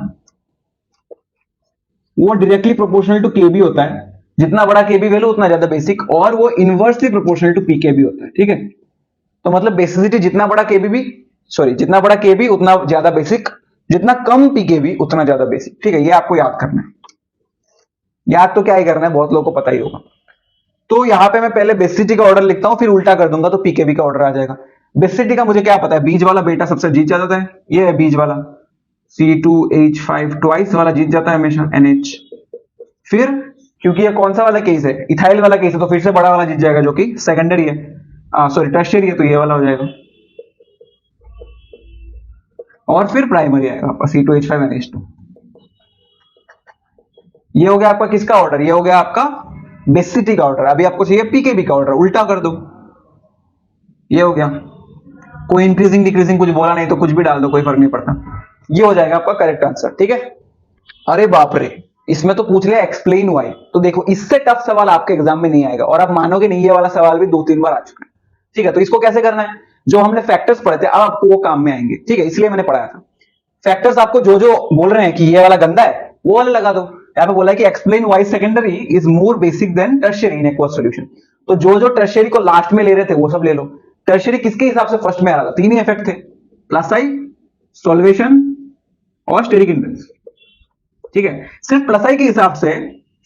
वो डायरेक्टली प्रोपोर्शनल टू केबी होता है, जितना बड़ा केबी वैल्यू उतना ज्यादा बेसिक, और वो इनवर्सली प्रोपोर्शनल टू पीकेबी होता है। ठीक है, तो मतलब बेसिसिटी जितना बड़ा केबी, सॉरी जितना बड़ा केबी उतना ज्यादा बेसिक, जितना कम पीकेबी उतना ज्यादा बेसिक। ठीक है, ये आपको याद करना है। याद तो क्या ही करना है, बहुत लोगों को पता ही होगा। तो यहां पे मैं पहले बेसिसिटी का ऑर्डर लिखता हूं, फिर उल्टा कर दूंगा तो पीकेबी का ऑर्डर आ जाएगा। बेसिसिटी का मुझे क्या पता है, बीज वाला बेटा सबसे जीत जाता है, ये है बीज वाला C2H5 ट्वाइस वाला जीत जाता है हमेशा NH। फिर क्योंकि ये कौन सा वाला केस है, इथाइल वाला केस है, तो फिर से बड़ा वाला जीत जाएगा जो कि सेकेंडरी है, सॉरी टर्शियरी है, तो ये वाला हो जाएगा। और फिर प्राइमरी आएगा आपका C2H5NH2। ये हो गया आपका किसका ऑर्डर, ये हो गया आपका बेसिसिटी का ऑर्डर। अभी आपको चाहिए पीकेबी का ऑर्डर, उल्टा कर दो, ये हो गया। कोई इंक्रीजिंग डिक्रीजिंग कुछ बोला नहीं तो कुछ भी डाल दो, कोई फर्क नहीं पड़ता। ये हो जाएगा आपका करेक्ट आंसर, ठीक है। अरे बाप रे, इसमें तो पूछ लिया एक्सप्लेन व्हाई। तो देखो इससे टफ सवाल आपके एग्जाम में नहीं आएगा, और आप मानोगे नहीं ये वाला सवाल भी 2-3 बार आ चुका है, ठीक है। तो इसको कैसे करना है, जो हमने फैक्टर्स पढ़े थे अब आपको वो काम में आएंगे, ठीक है, इसलिए मैंने पढ़ाया था। फैक्टर्स आपको जो जो बोल रहे हैं कि ये वाला गंदा है वो वाला लगा दो। यहाँ पे बोला है कि explain why secondary is more basic than tertiary in aqueous solution. तो जो जो टर्शियरी को लास्ट में ले रहे थे वो सब ले लो। टर्शियरी किसके हिसाब से फर्स्ट में आ रहा था, तीन ही इफेक्ट थे, प्लस आई, सॉल्वेशन और स्टेरिक हिंड्रेंस, ठीक है। सिर्फ प्लस आई के हिसाब से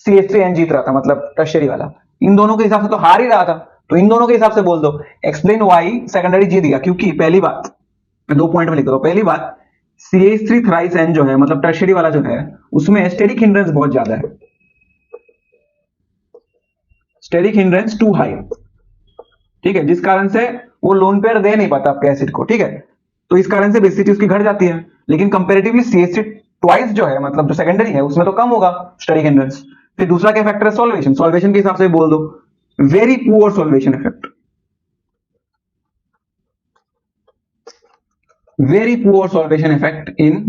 CH3N जीत रहा था, मतलब टर्शियरी वाला। इन दोनों के हिसाब से तो हार ही रहा था, तो इन दोनों के हिसाब से बोल दो एक्सप्लेन व्हाई सेकेंडरी जीत गया, क्योंकि पहली बात मैं 2 पॉइंट में लिख रहा हूं। पहली बात CH3 थ्राइस N जो है, मतलब टर्शियरी वाला जो है, उसमें स्टेरिक हिंड्रेंस बहुत ज्यादा है, स्टेरिक हिंड्रेंस टू हाई, ठीक है, जिस कारण से वो लोन पेयर दे नहीं पाता आपके एसिड को, ठीक है। तो इस कारण से बेसिसिटी उसकी घट जाती है। लेकिन कंपेरेटिवली CH3 ट्वाइस जो है, मतलब जो सेकेंडरी है, उसमें तो कम होगा स्टेरिक हिंड्रेंस। फिर दूसरा क्या फैक्टर है, सॉल्वेशन। सॉल्वेशन के हिसाब से बोल दो very poor solvation effect, very poor solvation effect in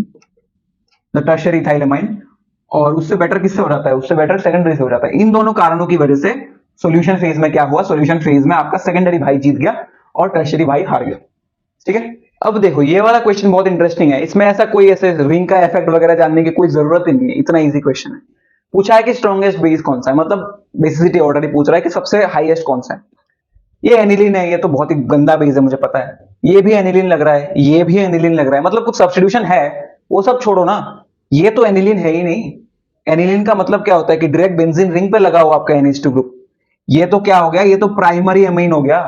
the tertiary ethylamine. और उससे बेटर किससे हो जाता है, उससे बेटर सेकेंडरी से हो जाता है। इन दोनों कारणों की वजह से सॉल्यूशन फेज में क्या हुआ, सॉल्यूशन फेज में आपका सेकेंडरी भाई जीत गया और टर्शियरी भाई हार गया, ठीक है। अब देखो ये वाला क्वेश्चन बहुत इंटरेस्टिंग है, इसमें ऐसा कोई ऐसे रिंग का इफेक्ट वगैरह जानने की कोई जरूरत ही नहीं है, इतना इजी क्वेश्चन है। पूछा है कि स्ट्रॉन्गेस्ट बेस कौन सा है, मतलब बेसिसिटी ऑर्डर ही पूछ रहा है कि सबसे हाईएस्ट कौन सा है। ये एनिलीन है, ये तो बहुत ही गंदा बेस है मुझे पता है। ये भी एनिलीन लग रहा है, ये भी एनिलीन लग रहा है, मतलब कुछ सब्स्टिट्यूशन है, वो सब छोड़ो ना, ये तो एनिलीन है ही नहीं। एनिलीन का मतलब क्या होता है कि डायरेक्ट बेंजीन रिंग पे लगा हुआ आपका NH2 ग्रुप। ये तो क्या हो गया, ये तो प्राइमरी एमाइन हो गया,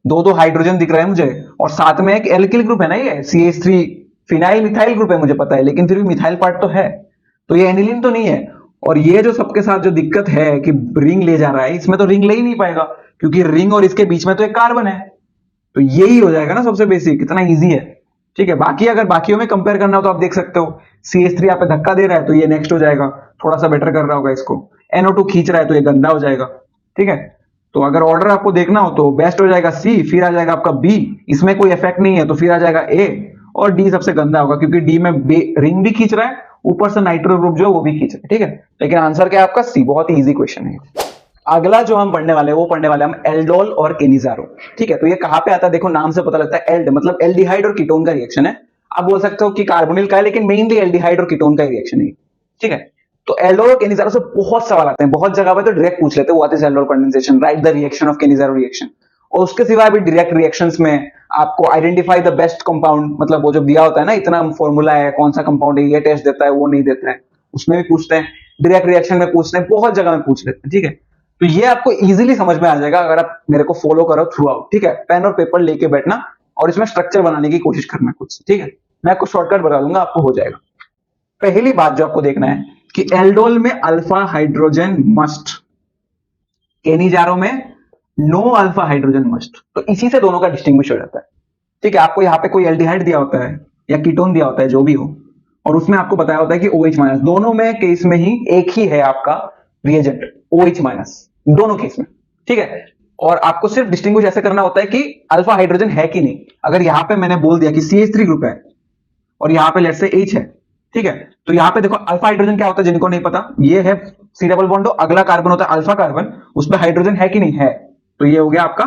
दो हाइड्रोजन दिख रहे हैं मुझे, और साथ में एक एल्किल ग्रुप है ना, ये CH3 फिनाइल मिथाइल ग्रुप है, मुझे पता है, लेकिन फिर भी मिथाइल पार्ट तो है, तो ये एनिलीन तो नहीं है। और ये जो सबके साथ जो दिक्कत है कि रिंग ले जा रहा है, इसमें तो रिंग ले ही नहीं पाएगा, क्योंकि रिंग और इसके बीच में तो एक कार्बन है, तो यही हो जाएगा ना सबसे बेसिक, इतना इजी है, ठीक है। बाकी अगर बाकियों में कंपेयर करना हो तो आप देख सकते हो, CH3 यहाँ पे धक्का दे रहा है तो ये नेक्स्ट हो जाएगा, थोड़ा सा बेटर कर रहा होगा इसको। NO2 खींच रहा है तो ये गंदा हो जाएगा, ठीक है। तो अगर ऑर्डर आपको देखना हो तो बेस्ट हो जाएगा C, फिर आ जाएगा आपका B, इसमें कोई इफेक्ट नहीं है तो फिर आ जाएगा A, और D सबसे गंदा होगा क्योंकि D में रिंग भी खींच रहा है, ऊपर से नाइट्रो ग्रुप जो वो भी खींच रहा है, ठीक है। लेकिन आंसर क्या है आपका C, बहुत ही इजी क्वेश्चन है। अगला जो हम पढ़ने वाले हैं वो पढ़ने वाले हम एल्डोल और केनिजारो, ठीक है। तो ये कहां पे आता है, देखो नाम से पता लगता है, एल्ड मतलब एल्डिहाइड और कीटोन का रिएक्शन है। आप बोल सकते हो कि कार्बोनिल का है, लेकिन मेनली एल्डिहाइड और कीटोन का रिएक्शन है, ठीक है। तो एल्डोल और केनिजारो से बहुत सवाल आते हैं, बहुत जगह पे तो डायरेक्ट पूछ लेते हैं what is aldol condensation, right the reaction of Cannizzaro reaction. और उसके सिवाय भी डायरेक्ट रिएक्शंस में आपको आइडेंटिफाई द बेस्ट कंपाउंड, मतलब वो जो दिया होता है ना, इतना फॉर्मूला है, कौन सा कंपाउंड है, ये टेस्ट देता है, वो नहीं देता है, उसमें भी पूछते हैं, डायरेक्ट रिएक्शन में पूछते हैं, बहुत जगह में पूछ लेते हैं, ठीक है। तो ये आपको इजीली समझ में आ जाएगा अगर आप मेरे को फॉलो करो थ्रू आउट, ठीक है। पेन और पेपर लेके बैठना और इसमें स्ट्रक्चर बनाने की कोशिश करना खुद से, ठीक है। मैं आपको शॉर्टकट बता दूंगा, आपको हो जाएगा। पहली बात जो आपको देखना है कि एल्डोल में अल्फा हाइड्रोजन मस्ट, केनिजारो में नो अल्फा हाइड्रोजन मस्ट। तो इसी से दोनों का डिस्टिंग्विश हो जाता है, ठीक है। आपको यहाँ पे कोई एल्डिहाइड दिया होता है या कीटोन दिया होता है, जो भी हो, और उसमें आपको बताया होता है कि OH माइनस, दोनों में केस में ही एक ही है आपका रिएजेंट OH माइनस, दोनों केस में, ठीक है। और आपको सिर्फ डिस्टिंग्विश ऐसे करना होता है कि अल्फा हाइड्रोजन है कि नहीं। अगर यहां पे मैंने बोल दिया कि CH3 ग्रुप है और यहां पे लेट्स से H है, ठीक है, तो यहां पे देखो अल्फा हाइड्रोजन क्या होता है, जिनको नहीं पता, ये है C डबल बॉन्ड, अगला कार्बन होता है अल्फा कार्बन, उसमें हाइड्रोजन है कि नहीं है, तो ये हो गया आपका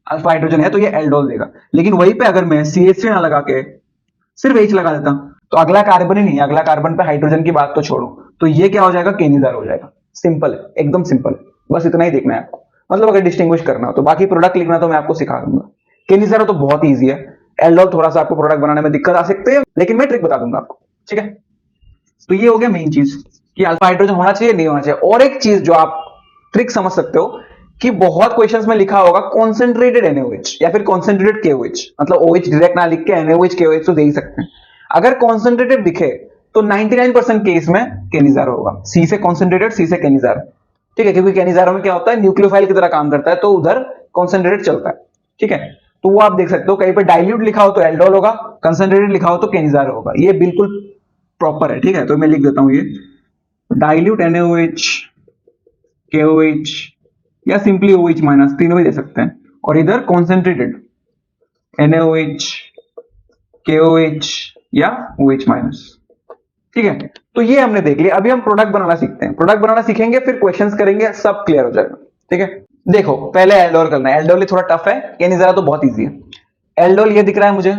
अल्फा हाइड्रोजन है, तो ये एल्डोल देगा। लेकिन वहीं पे अगर मैं CH3 ना लगा के सिर्फ H लगा देता तो अगला कार्बन ही नहीं, अगला कार्बन पे हाइड्रोजन की बात तो छोड़ो, तो ये क्या हो जाएगा, केनिजारो हो जाएगा। सिंपल है, एकदम सिंपल है, बस इतना ही देखना है आपको। मतलब अगर डिस्टिंग्विश करना हो तो, बाकी प्रोडक्ट लिखना तो मैं आपको सिखा दूंगा। केनिजारो तो बहुत ईजी है, एल्डोल थोड़ा सा आपको प्रोडक्ट बनाने में दिक्कत आ सकती है, लेकिन मैं ट्रिक बता दूंगा आपको, ठीक है। तो ये हो गया मेन चीज। कि अल्फा हाइड्रोजन होना चाहिए नहीं होना चाहिए। और एक चीज जो आप ट्रिक समझ सकते हो कि बहुत क्वेश्चंस में लिखा होगा कॉन्सेंट्रेटेड NaOH या फिर कॉन्सेंट्रेटेड KOH, मतलब OH डायरेक्ट ना लिख के NaOH KOH तो दे ही सकते हैं। अगर कॉन्सेंट्रेटेड दिखे तो 99% केस में केनिज़ारो होगा। सी से कॉन्सेंट्रेटेड, सी से केनिज़ारो, ठीक है, क्योंकि केनिज़ारो में क्या होता है, न्यूक्लियोफाइल की तरह काम करता है, तो उधर कॉन्सेंट्रेटेड चलता है, ठीक है। तो वो आप देख सकते हो, कहीं पर डाइल्यूट लिखा हो तो एल्डोल होगा, कंसेंट्रेटेड लिखा हो तो केनिज़ारो होगा। ये बिल्कुल प्रॉपर है, ठीक है। तो मैं लिख देता हूं ये डाइल्यूट NaOH KOH या सिंपली OH माइनस, तीनों भी दे सकते हैं। और इधर कॉन्सेंट्रेटेड NaOH KOH या OH माइनस, ठीक है। तो ये हमने देख लिया। अभी हम प्रोडक्ट बनाना सीखते हैं। प्रोडक्ट बनाना सीखेंगे, फिर क्वेश्चंस करेंगे, सब क्लियर हो जाएगा, ठीक है। देखो पहले एल्डोल करना है। एल्डोल थोड़ा टफ है, केनिज़ारो तो बहुत इजी है। एल्डोल ये दिख रहा है मुझे,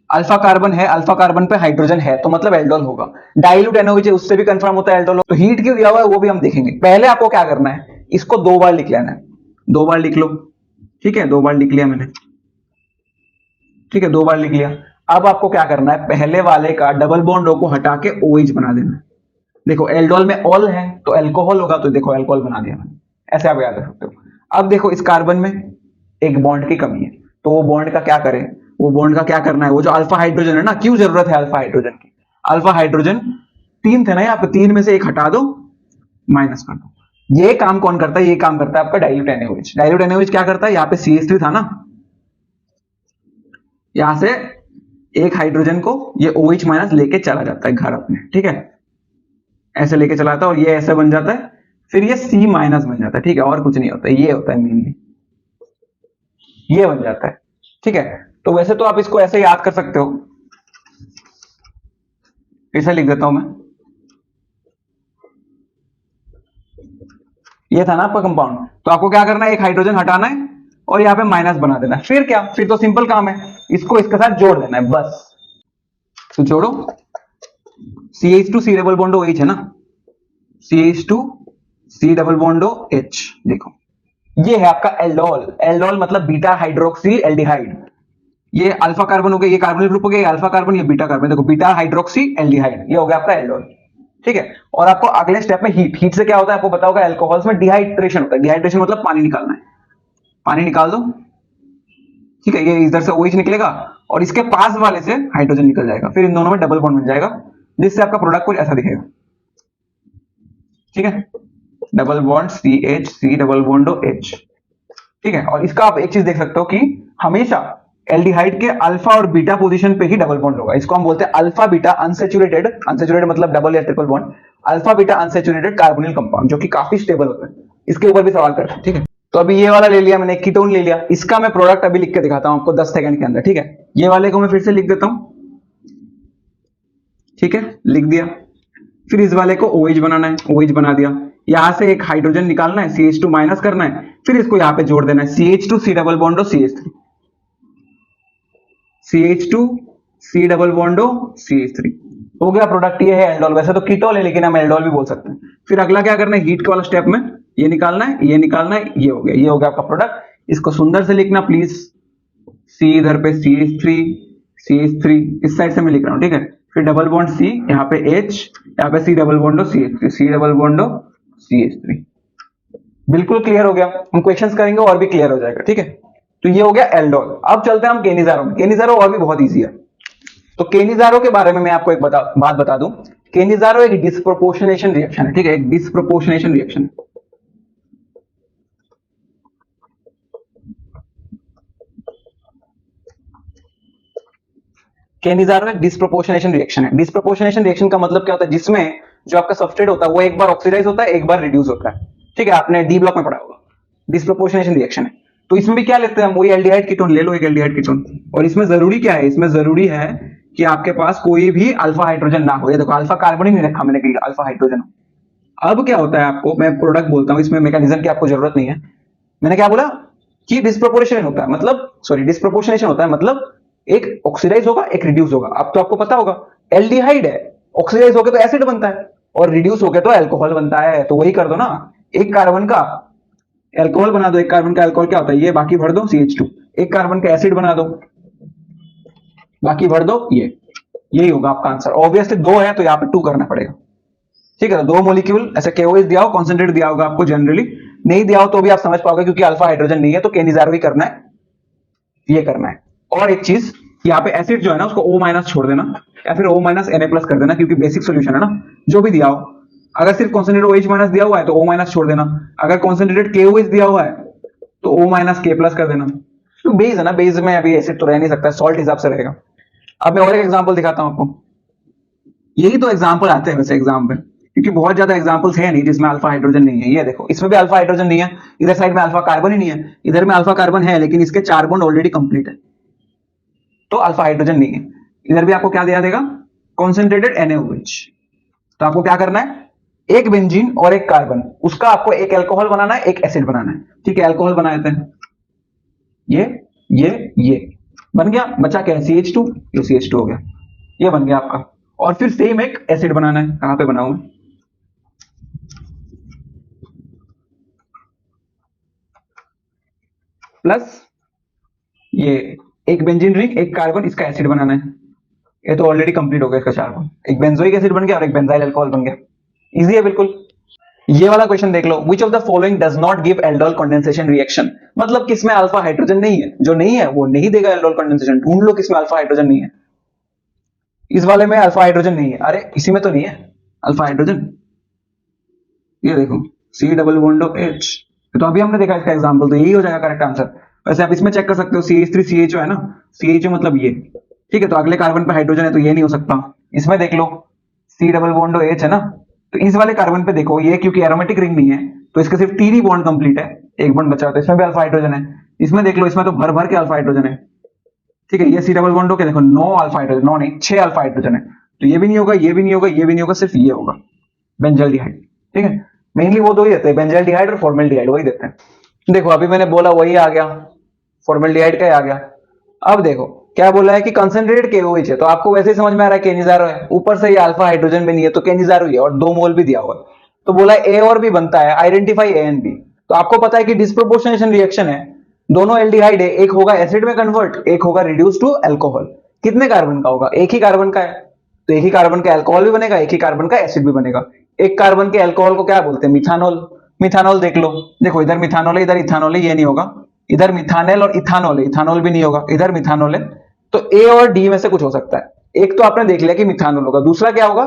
अल्फा कार्बन है, अल्फा कार्बन पे हाइड्रोजन है, तो मतलब एल्डोल होगा। डाइल्यूट NaOH उससे भी कंफर्म होता है एल्डोल। तो हीट क्यों दिया हुआ है वो भी हम देखेंगे। पहले आपको क्या करना है, इसको 2 बार लिख लेना है। 2 बार लिख लो, ठीक है, 2 बार लिख लिया मैंने, ठीक है, 2 बार लिख लिया। अब आपको क्या करना है, पहले वाले का डबल बॉन्ड को हटा के OH बना देना है। देखो एल्डोल में ऑल है तो अल्कोहल होगा, तो देखो अल्कोहल बना दिया मैंने, ऐसे आप याद रख सकते हो। अब देखो इस कार्बन में एक बॉन्ड की कमी है, तो वो बॉन्ड का क्या करें, वो बॉन्ड का क्या करना है, वो जो अल्फा हाइड्रोजन है ना, क्यों जरूरत है अल्फा हाइड्रोजन की, अल्फा हाइड्रोजन 3 थे ना यहाँ पे, 3 में से एक हटा दो, माइनस कर दो। ये काम कौन करता है, ये काम करता है आपका डाइल्यूट NaOH। डाइल्यूट NaOH क्या करता है, यहाँ पे CH3 था ना, यहां से एक हाइड्रोजन को ये OH माइनस लेके चला जाता है घर अपने, ठीक है, ऐसे लेके चला जाता है, और ये ऐसे बन जाता है, फिर ये C माइनस बन जाता है, ठीक है, और कुछ नहीं होता, ये होता है मेनली, ये बन जाता है, ठीक है। तो वैसे तो आप इसको ऐसे याद कर सकते हो, ऐसे लिख देता हूं मैं, ये था ना आपका कंपाउंड, तो आपको क्या करना है, एक हाइड्रोजन हटाना है और यहाँ पे माइनस बना देना है। फिर क्या, फिर तो सिंपल काम है, इसको इसके साथ जोड़ देना है बस। तो जोड़ो, CH2 C double bond OH है ना, CH2 C double bond OH, देखो ये है आपका एल्डोल। एल्डोल मतलब बीटा हाइड्रोक्सी एल्डिहाइड। ये अल्फा कार्बन हो गया, ये कार्बोनिल ग्रुप हो गया, ये अल्फा कार्बन, ये बीटा कार्बन, देखो बीटा हाइड्रोक्सी एल्डिहाइड, ये हो गया आपका एल्डोल, ठीक है। और आपको अगले स्टेप में हीट से क्या होता है आपको पता होगा, अल्कोहल्स में डिहाइड्रेशन होता है। डिहाइड्रेशन मतलब पानी निकालना है, पानी निकाल दो, ठीक है, ये इधर से OH निकलेगा और इसके पास वाले से हाइड्रोजन निकल जाएगा, फिर इन दोनों में डबल बॉन्ड बन जाएगा, जिससे आपका प्रोडक्ट कुछ ऐसा दिखेगा, ठीक है, double bond CH3 double bond OH, ठीक है। और इसका आप एक चीज देख सकते हो कि हमेशा एल्डिहाइड के अल्फा और बीटा पोजीशन पे ही डबल बॉन्ड होगा। इसको हम बोलते हैं अल्फा बीटा अनसैचुरेटेड, अनसैचुरेटेड मतलब डबल या triple bond, alpha beta unsaturated carbonyl compound, जो कि काफी स्टेबल होता है। इसके ऊपर भी सवाल करते हैं, ठीक है। तो अभी ये वाला ले लिया मैंने, कीटोन ले लिया, इसका मैं प्रोडक्ट अभी लिख के दिखाता हूं आपको 10 सेकंड के अंदर, ठीक है। ये वाले को मैं फिर से लिख देता हूं, ठीक है, लिख दिया। फिर इस वाले को OH बनाना है, OH बना दिया, यहां से एक हाइड्रोजन निकालना है, CH2 माइनस करना है, फिर इसको यहां पे जोड़ देना है, CH2 C double bond CH3, CH2 C double bond CH3, हो गया प्रोडक्ट। ये है एल्डोल। वैसे तो कीटोल है लेकिन हम एल्डोल भी बोल सकते हैं। फिर अगला क्या करना है, हीट के वाला स्टेप में ये निकालना है, ये निकालना है, ये हो गया, ये हो गया आपका प्रोडक्ट। इसको सुंदर से लिखना प्लीज, C इधर पे CH3 CH3, इस साइड से मैं लिख रहा हूं, ठीक है। फिर डबल बॉन्ड C, यहाँ पे H, यहाँ पे C double bond CH3, C double bond CH3। बिल्कुल क्लियर हो गया, हम क्वेश्चंस करेंगे और भी क्लियर हो जाएगा, ठीक है। तो ये हो गया एल्डोल। अब चलते हैं हम केनिज़ारो में। केनिज़ारो और भी बहुत इजी है। तो केनिज़ारो के बारे में मैं आपको एक बात बता दूं, केनिज़ारो एक डिस्प्रोपोर्शनेशन रिएक्शन है, ठीक है, एक डिस्प्रोपोर्शनेशन रिएक्शन। केनिज़ारो एक डिस्प्रोपोर्शनेशन रिएक्शन है। डिस्प्रोपोर्शनेशन रिएक्शन का मतलब क्या होता है, जिसमें जो आपका सबस्ट्रेट होता है वो एक बार ऑक्सीडाइज होता है, एक बार रिड्यूस होता है, ठीक है, आपने डी ब्लॉक में पढ़ा होगा। डिस्प्रोपोर्शनेशन रिएक्शन है। तो इसमें भी क्या लेते हैं हम, वही एल्डिहाइड कीटोन ले लो, एक एल्डिहाइड कीटोन। और इसमें जरूरी क्या है, इसमें जरूरी है कि आपके पास कोई भी अल्फा हाइड्रोजन ना हो। ये देखो अल्फा कार्बन ही नहीं रखा मैंने, कहीं अल्फा हाइड्रोजन। अब क्या होता है, आपको मैं प्रोडक्ट बोलता हूं, इसमें मैकेनिज्म की आपको जरूरत नहीं है। मैंने क्या बोला कि डिस्प्रोपोर्शन होता है, मतलब सॉरी डिस्प्रोपोर्शनेशन होता है, मतलब एक ऑक्सीडाइज होगा, एक रिड्यूस होगा। अब तो आपको पता होगा एल्डिहाइड है, ऑक्सीडाइज हो गया तो एसिड बनता है, और रिड्यूस हो गया तो अल्कोहल बनता है। तो वही कर दो ना, एक कार्बन का अल्कोहल बना दो, एक कार्बन का अल्कोहल क्या होता है, ये बाकी भर दो CH2, एक कार्बन का एसिड बना दो, बाकी भर दो ये, यही होगा आपका आंसर। ऑब्वियसली 2 है तो यहाँ पे 2 करना पड़ेगा, ठीक है, तो दो मोलिक्यूल ऐसे KOH दिया हो, कॉन्सेंट्रेट दिया होगा आपको, जनरली नहीं दिया हो तो भी आप समझ पाओगे क्योंकि अल्फा हाइड्रोजन नहीं है तो K-N-Zaro ही करना है, ये करना है। और एक चीज, यहाँ पे एसिड जो है ना उसको O माइनस छोड़ देना या फिर O माइनस Na प्लस कर देना, क्योंकि बेसिक सोल्यूशन है ना, जो भी दिया हो। अगर सिर्फ कॉन्सेंट्रेट OH माइनस दिया हुआ है तो O माइनस छोड़ देना, अगर कॉन्सेंट्रेटेड KOH दिया हुआ है तो O माइनस K प्लस कर देना। तो बेस है ना, बेस में अभी एसिड तो रह नहीं सकता, सॉल्ट हिसाब से रहेगा। अब मैं और एक एग्जांपल दिखाता हूं आपको। यही तो एग्जांपल आते हैं वैसे एग्जाम में, क्योंकि बहुत ज्यादा एग्जांपल्स है नहीं जिसमें अल्फा हाइड्रोजन नहीं है। ये देखो, इसमें भी अल्फा हाइड्रोजन नहीं है, इधर साइड में अल्फा कार्बन ही नहीं है, इधर में अल्फा कार्बन है लेकिन इसके 4 बॉन्ड ऑलरेडी कंप्लीट है, तो अल्फा हाइड्रोजन नहीं है। इधर भी आपको क्या दिया देगा, कॉन्सेंट्रेटेड NaOH। तो आपको क्या करना है, एक बेंजीन और एक कार्बन, उसका आपको एक अल्कोहल बनाना है, एक एसिड बनाना है। ठीक है, अल्कोहल बना देते हैं, ये बन गया, बचा क्या है, CH2, ये CH2 हो गया, ये बन गया आपका। और फिर सेम एक एसिड बनाना है, कहां पे बनाऊं, प्लस ये एक बेंजीन रिंग, एक कार्बन, इसका एसिड बनाना है। ये तो ऑलरेडी कंप्लीट हो गया, इसका 4 बॉन्ड, एक बेंजोइक एसिड बन गया और एक बेंजाइल अल्कोहल बन गया। इजी है बिल्कुल। ये वाला क्वेश्चन देख लो, which of the following does not give aldol condensation reaction, मतलब किसमें अल्फा हाइड्रोजन नहीं है, जो नहीं है वो नहीं देगा एल्डोल कंडेंसेशन। ढूंढ लो किसमें अल्फा हाइड्रोजन नहीं है। इस वाले में अल्फा हाइड्रोजन नहीं है, अरे इसी में तो नहीं है अल्फा हाइड्रोजन, ये देखो C double bond of H। तो अभी हमने देखा इसका एग्जांपल, तो यही हो जाएगा करेक्ट आंसर। वैसे आप इसमें चेक कर सकते हो, CH3 CHO है ना, CHO मतलब ये, ठीक है, तो अगले कार्बन पे हाइड्रोजन है तो ये नहीं हो सकता। इसमें देख लो C double bond of H है ना, तो इस वाले कार्बन पे देखो, ये क्योंकि एरोमेटिक रिंग नहीं है तो इसके सिर्फ 3 ही बॉन्ड कंप्लीट है, एक बॉन्ड बचा, तो इसमें भी अल्फा हाइड्रोजन है। इसमें देख लो, इसमें तो भर भर के अल्फा हाइड्रोजन है। ठीक है, ये C डबल बॉन्ड हो के देखो 9 अल्फा हाइड्रोजन, 9 नहीं 6 अल्फा हाइड्रोजन है, तो ये भी नहीं होगा, ये भी नहीं होगा, ये भी नहीं होगा, सिर्फ ये होगा, बेंजल्डिहाइड। ठीक है, मेनली वो दो ही देते हैं, बेंजल्डिहाइड और फॉर्मल्डिहाइड, वही देते हैं। देखो अभी मैंने बोला वही आ गया, फॉर्मल्डिहाइड का ही आ गया। अब देखो क्या बोला है कि कंसंट्रेटेड KOH है, तो आपको वैसे ही समझ में आ रहा है K-N-Zaro है, ऊपर से ये अल्फा हाइड्रोजन भी नहीं है तो K-N-Zaro ही है, और 2 मोल भी दिया हुआ है। तो बोला A और B बनता है, आइडेंटिफाई A एंड B। तो आपको पता है कि डिस्प्रोपोर्शनेशन रिएक्शन है, दोनों एल्डिहाइड है, एक होगा एसिड में कन्वर्ट, एक होगा रिड्यूस टू अल्कोहल। कितने कार्बन का होगा, एक ही कार्बन का है, तो एक ही कार्बन का अल्कोहल भी बनेगा, एक ही कार्बन का एसिड भी बनेगा। एक कार्बन के अल्कोहल को क्या बोलते हैं, मिथानॉल। मिथानॉल देख लो, देखो इधर मिथानॉल है, इधर इथानॉल है, ये नहीं होगा, इधर मिथानेल और इथानॉल है, इथानॉल भी नहीं होगा, इधर मिथानॉल है। तो A और D में से कुछ हो सकता है। एक तो आपने देख लिया कि मिथानॉल होगा, दूसरा क्या होगा,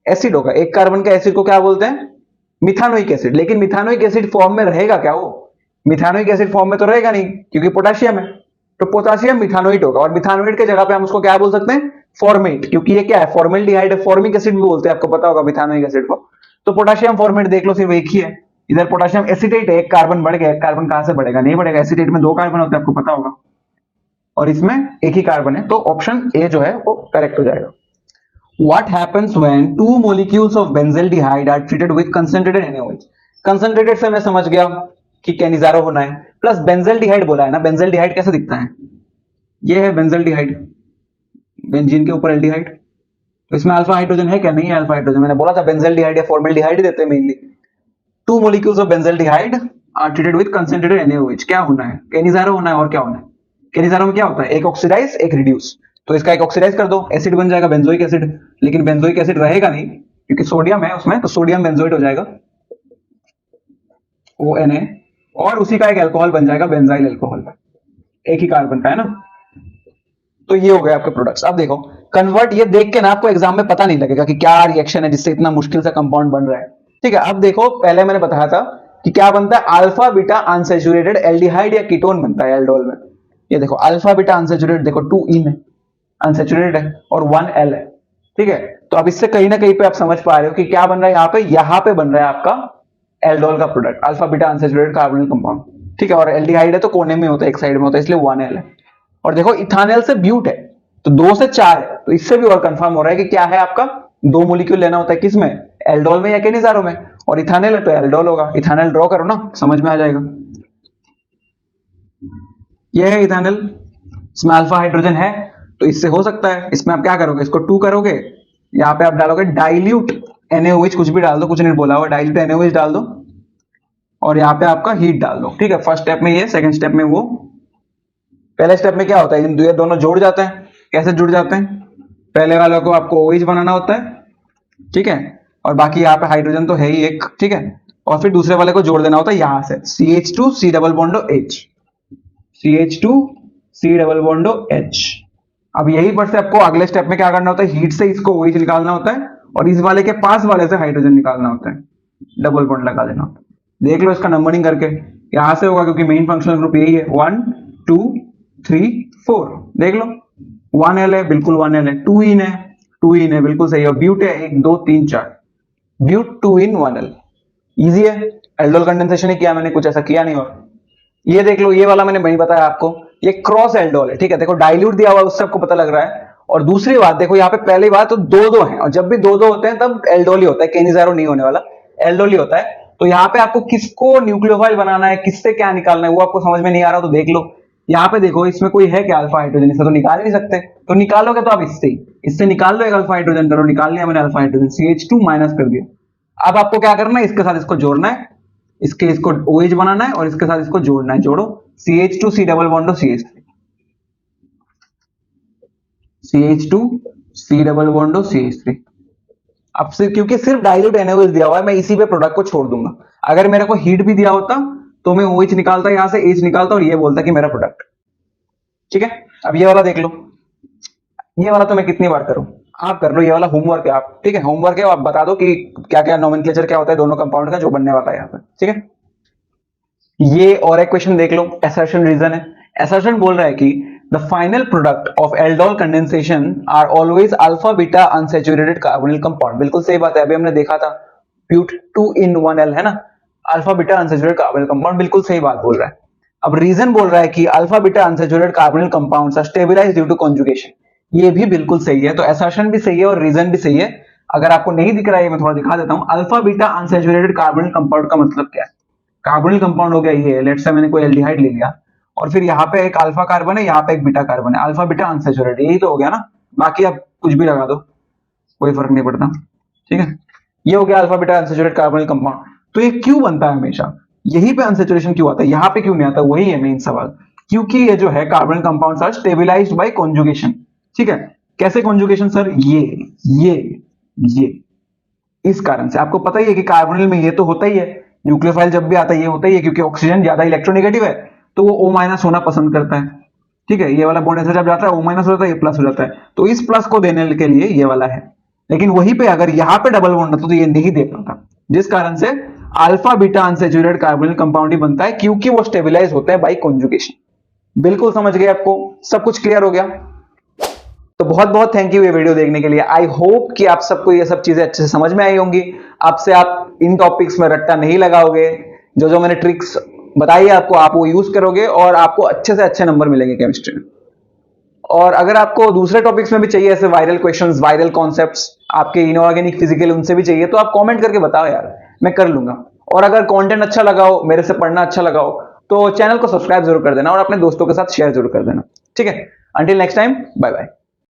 एसिड होगा। एक कार्बन के एसिड को क्या बोलते हैं, मिथानोइक एसिड। लेकिन मिथानोइक एसिड फॉर्म में रहेगा क्या, वो मिथानोइक एसिड फॉर्म में तो रहेगा नहीं क्योंकि पोटेशियम है, तो पोटेशियम मिथानोइट होगा, और मिथानोइट के जगह पे हम उसको क्या बोल सकते हैं, फॉर्मेट, क्योंकि ये क्या है, फॉर्मल्डिहाइड है, फॉर्मिक एसिड भी बोलते हैं, आपको पता होगा मिथानोइक एसिड को। तो पोटेशियम फॉर्मेट देख लो, सिर्फ एक ही है। इधर पोटेशियम एसिटेट है, एक कार्बन बढ़ गया, एक कार्बन कहां से बढ़ेगा, नहीं बढ़ेगा, एसिटेट में 2 कार्बन होते हैं, आपको पता होगा, और इसमें एक ही कार्बन है, तो ऑप्शन ए जो है वो करेक्ट हो जाएगा। What happens when 2 molecules of benzaldehyde are treated with concentrated NaOH? Concentrated से मैं समझ गया कि K-N-Zaro होना है, प्लस बेंजल्डिहाइड बोला है ना, बेंजल्डिहाइड कैसे दिखता है, ये है बेंजल्डिहाइड, बेंजीन के ऊपर एल्डिहाइड, तो इसमें अल्फा हाइड्रोजन है क्या, नहीं है अल्फा हाइड्रोजन, मैंने बोला था बेंजल्डिहाइड या फॉर्मल्डिहाइड ही देते हैं mainly. 2 molecules of benzaldehyde are treated with concentrated NaOH, क्या होना है, K-N-Zaro होना है, और क्या होना है, K-N-Zaro में क्या होता है, एक ऑक्सीडाइज एक रिड्यूस, तो इसका एक ऑक्सीडाइज कर दो, एसिड बन जाएगा बेंजोइक एसिड, लेकिन बेंजोइक एसिड रहेगा नहीं क्योंकि सोडियम है उसमें, तो सोडियम बेंजोइट हो जाएगा ONA, और उसी का एक अल्कोहल बन जाएगा बेंजाइल अल्कोहल, एक ही कार्बन का है ना। तो ये हो गए आपके प्रोडक्ट्स। अब देखो कन्वर्ट, ये देख के ना आपको एग्जाम में पता नहीं लगेगा कि क्या रिएक्शन है जिससे इतना मुश्किल से कंपाउंड बन रहा है। ठीक है, अब देखो पहले मैंने बताया था कि क्या बनता है, अल्फा बीटा अनसैचुरेटेड एल्डिहाइड या कीटोन बनता है एल्डोल में। ये देखो अल्फा बीटा अनसैचुरेटेड, देखो 2 इन है, अनसैचुरेटेड है, और 1 L है। ठीक है, तो अब इससे कहीं ना कहीं पे आप समझ पा रहे हो कि क्या बन रहा है, यहाँ पे बन रहा है आपका एल्डोल का product, alpha beta unsaturated carbonyl compound. ठीक है, और एल्डिहाइड है तो कोने में होता है, एक साइड में होता है, इसलिए 1 L है। और देखो इथानल से ब्यूट है, तो 2 से 4 है, तो इससे भी और कंफर्म हो रहा है कि क्या है, आपका 2 मोलिक्यूल लेना होता है, किसमें, एल्डोल में या K-N-Zaro में, और इथानल है तो एल्डोल होगा। इथानल ड्रॉ करो ना, समझ में आ जाएगा। यह है इथानल, इसमें अल्फा हाइड्रोजन है, तो इससे हो सकता है, इसमें आप क्या करोगे, इसको 2 करोगे, यहाँ पे आप डालोगे डाइल्यूट NaOH, कुछ भी डाल दो, कुछ नहीं बोला हुआ, डाइल्यूट NaOH डाल दो, और यहाँ पे आपका हीट डाल दो। ठीक है, फर्स्ट स्टेप में ये, सेकंड स्टेप में वो। पहले स्टेप में क्या होता है, ये दोनों जुड़ जाते हैं, कैसे जुड़ जाते हैं, पहले वाले को आपको OH बनाना होता है, ठीक है, और बाकी यहाँ पे हाइड्रोजन तो है ही एक, ठीक है। और फिर दूसरे वाले को जोड़ देना होता है यहां से, CH2 C double बॉन्डो H, CH2 C double बॉन्डो H। अब यही पर से आपको अगले स्टेप में क्या करना होता है, हीट से इसको OH निकालना होता है और इस वाले के पास वाले से हाइड्रोजन निकालना होता है, डबल बॉन्ड लगा देना होता है। देख लो इसका नंबरिंग करके, यहां से होगा क्योंकि मेन फंक्शनल ग्रुप यही है, 1 2 3 4। देख लो 1L है, बिल्कुल 1L है, 2 इन है, 2 इन है, बिल्कुल सही है। ब्यूट है 1 2 3 4, ब्यूट 2 इन 1L, इजी है। एल्डोल कंडेंसेशन ही किया मैंने, कुछ ऐसा किया नहीं। और ये देख लो, ये वाला मैंने नहीं बताया आपको, ये क्रॉस एल्डोल है, ठीक है। देखो डाइल्यूट दिया हुआ है उससे आपको पता लग रहा है। और दूसरी बात देखो यहाँ पे, पहली बात तो दो दो है, और जब भी दो दो होते हैं तब एल्डोल ही होता है, केनिज़ारो नहीं होने वाला, एल्डोल ही होता है। तो यहाँ पे आपको किसको न्यूक्लियोफाइल बनाना है, किससे क्या निकालना है, वो आपको समझ में नहीं आ रहा तो देख लो। यहाँ पे देखो, इसमें कोई है क्या अल्फा हाइड्रोजन, इससे तो निकाल नहीं सकते, तो निकालोगे तो आप इससे निकाल लो एक अल्फा हाइड्रोजन। चलो निकाल लिया मैंने अल्फा हाइड्रोजन, CH2 माइनस कर दिया। अब आपको क्या करना है, इसके साथ इसको जोड़ना है, इसको OH बनाना है और इसके साथ इसको जोड़ना है। जोड़ो, CH2 C double बॉन्डो CH3, CH2 C double बॉन्डो CH3। अब सिर्फ क्योंकि सिर्फ डाइल्यूट NaOH दिया हुआ है, मैं इसी पे प्रोडक्ट को छोड़ दूंगा। अगर मेरे को हीट भी दिया होता तो मैं OH निकालता, यहां से H निकालता और ये बोलता कि मेरा प्रोडक्ट, ठीक है। अब ये वाला देख लो, ये वाला तो मैं कितनी बार करूं, आप कर लो, ये वाला होमवर्क है आप, ठीक है, होमवर्क है। आप बता दो कि क्या क्या नोमेनक्लेचर क्या होता है दोनों कंपाउंड का जो बनने वाला है यहाँ पे, ठीक है। ये और एक क्वेश्चन देख लो, असर्शन रीजन है। असर्शन बोल रहा है कि the final product of aldol condensation are always alpha beta unsaturated carbonyl compound. बिल्कुल सही बात है, अभी हमने देखा था ब्यूट 2 in 1L है ना, alpha beta unsaturated carbonyl compound, बिल्कुल सही बात बोल रहा है। अब रीजन बोल रहा है कि alpha beta unsaturated carbonyl compounds are stabilised due to conjugation. ये भी बिल्कुल सही है, तो असर्शन भी सही है और रीजन भी सही है। अगर आपको नहीं दिख रहा है, मैं थोड़ा दिखा देता हूं। Alpha beta unsaturated carbonyl compound का मतलब क्या है, कार्बोनिल कंपाउंड हो गया ये, लेट्स से मैंने कोई एल्डिहाइड ले लिया और फिर यहाँ पे एक अल्फा कार्बन है, यहाँ पे एक बीटा कार्बन है, अल्फा बीटा अनसैचुरेटेड, यही तो हो गया ना। बाकी आप कुछ भी लगा दो, कोई फर्क नहीं पड़ता, ठीक है। ये हो गया alpha beta unsaturated carbonyl compound. तो ये क्यों बनता है हमेशा, यहीं पे अनसैचुरेशन क्यों आता है, यहाँ पे क्यों नहीं आता, वही है मेन सवाल। क्योंकि ये जो है carbonyl compounds are stabilised by conjugation, ठीक है। कैसे कॉन्जुगेशन सर, ये इस कारण से। आपको पता ही है कि कार्बोनिल में ये तो होता ही है, न्यूक्लियोफाइल जब भी आता है ये होता ही है, क्योंकि ऑक्सीजन ज्यादा इलेक्ट्रोनेगेटिव है तो वो O- होना पसंद करता है, ठीक है। ये वाला बॉन्ड ऐसे जब जाता है O- हो जाता है, ये प्लस हो जाता है, तो इस प्लस को देने के लिए ये वाला है। लेकिन वहीं पे अगर यहाँ पे डबल बॉन्ड होता तो ये नहीं दे पाता, जिस कारण से alpha beta unsaturated carbonyl compound ही बनता है, क्योंकि वो स्टेबलाइज होते हैं बाय कॉन्जुगेशन। बिल्कुल समझ गए, आपको सब कुछ क्लियर हो गया। तो बहुत बहुत थैंक यू ये वीडियो देखने के लिए। आई होप कि आप सबको ये सब चीजें अच्छे से समझ में आई होंगी। आपसे आप इन टॉपिक्स में रट्टा नहीं लगाओगे, जो जो मैंने ट्रिक्स बताई है आपको, आप वो यूज करोगे और आपको अच्छे से अच्छे नंबर मिलेंगे केमिस्ट्री में। और अगर आपको दूसरे टॉपिक्स में भी चाहिए, ऐसे वायरल क्वेश्चंस, वायरल कॉन्सेप्ट्स, आपके इनऑर्गेनिक फिजिकल उनसे भी चाहिए, तो आप कमेंट करके बताओ यार, मैं कर लूंगा। और अगर कंटेंट अच्छा लगा हो, मेरे से पढ़ना अच्छा लगा हो, तो चैनल को सब्सक्राइब जरूर कर देना और अपने दोस्तों के साथ शेयर जरूर कर देना, ठीक है। Until next time, bye bye.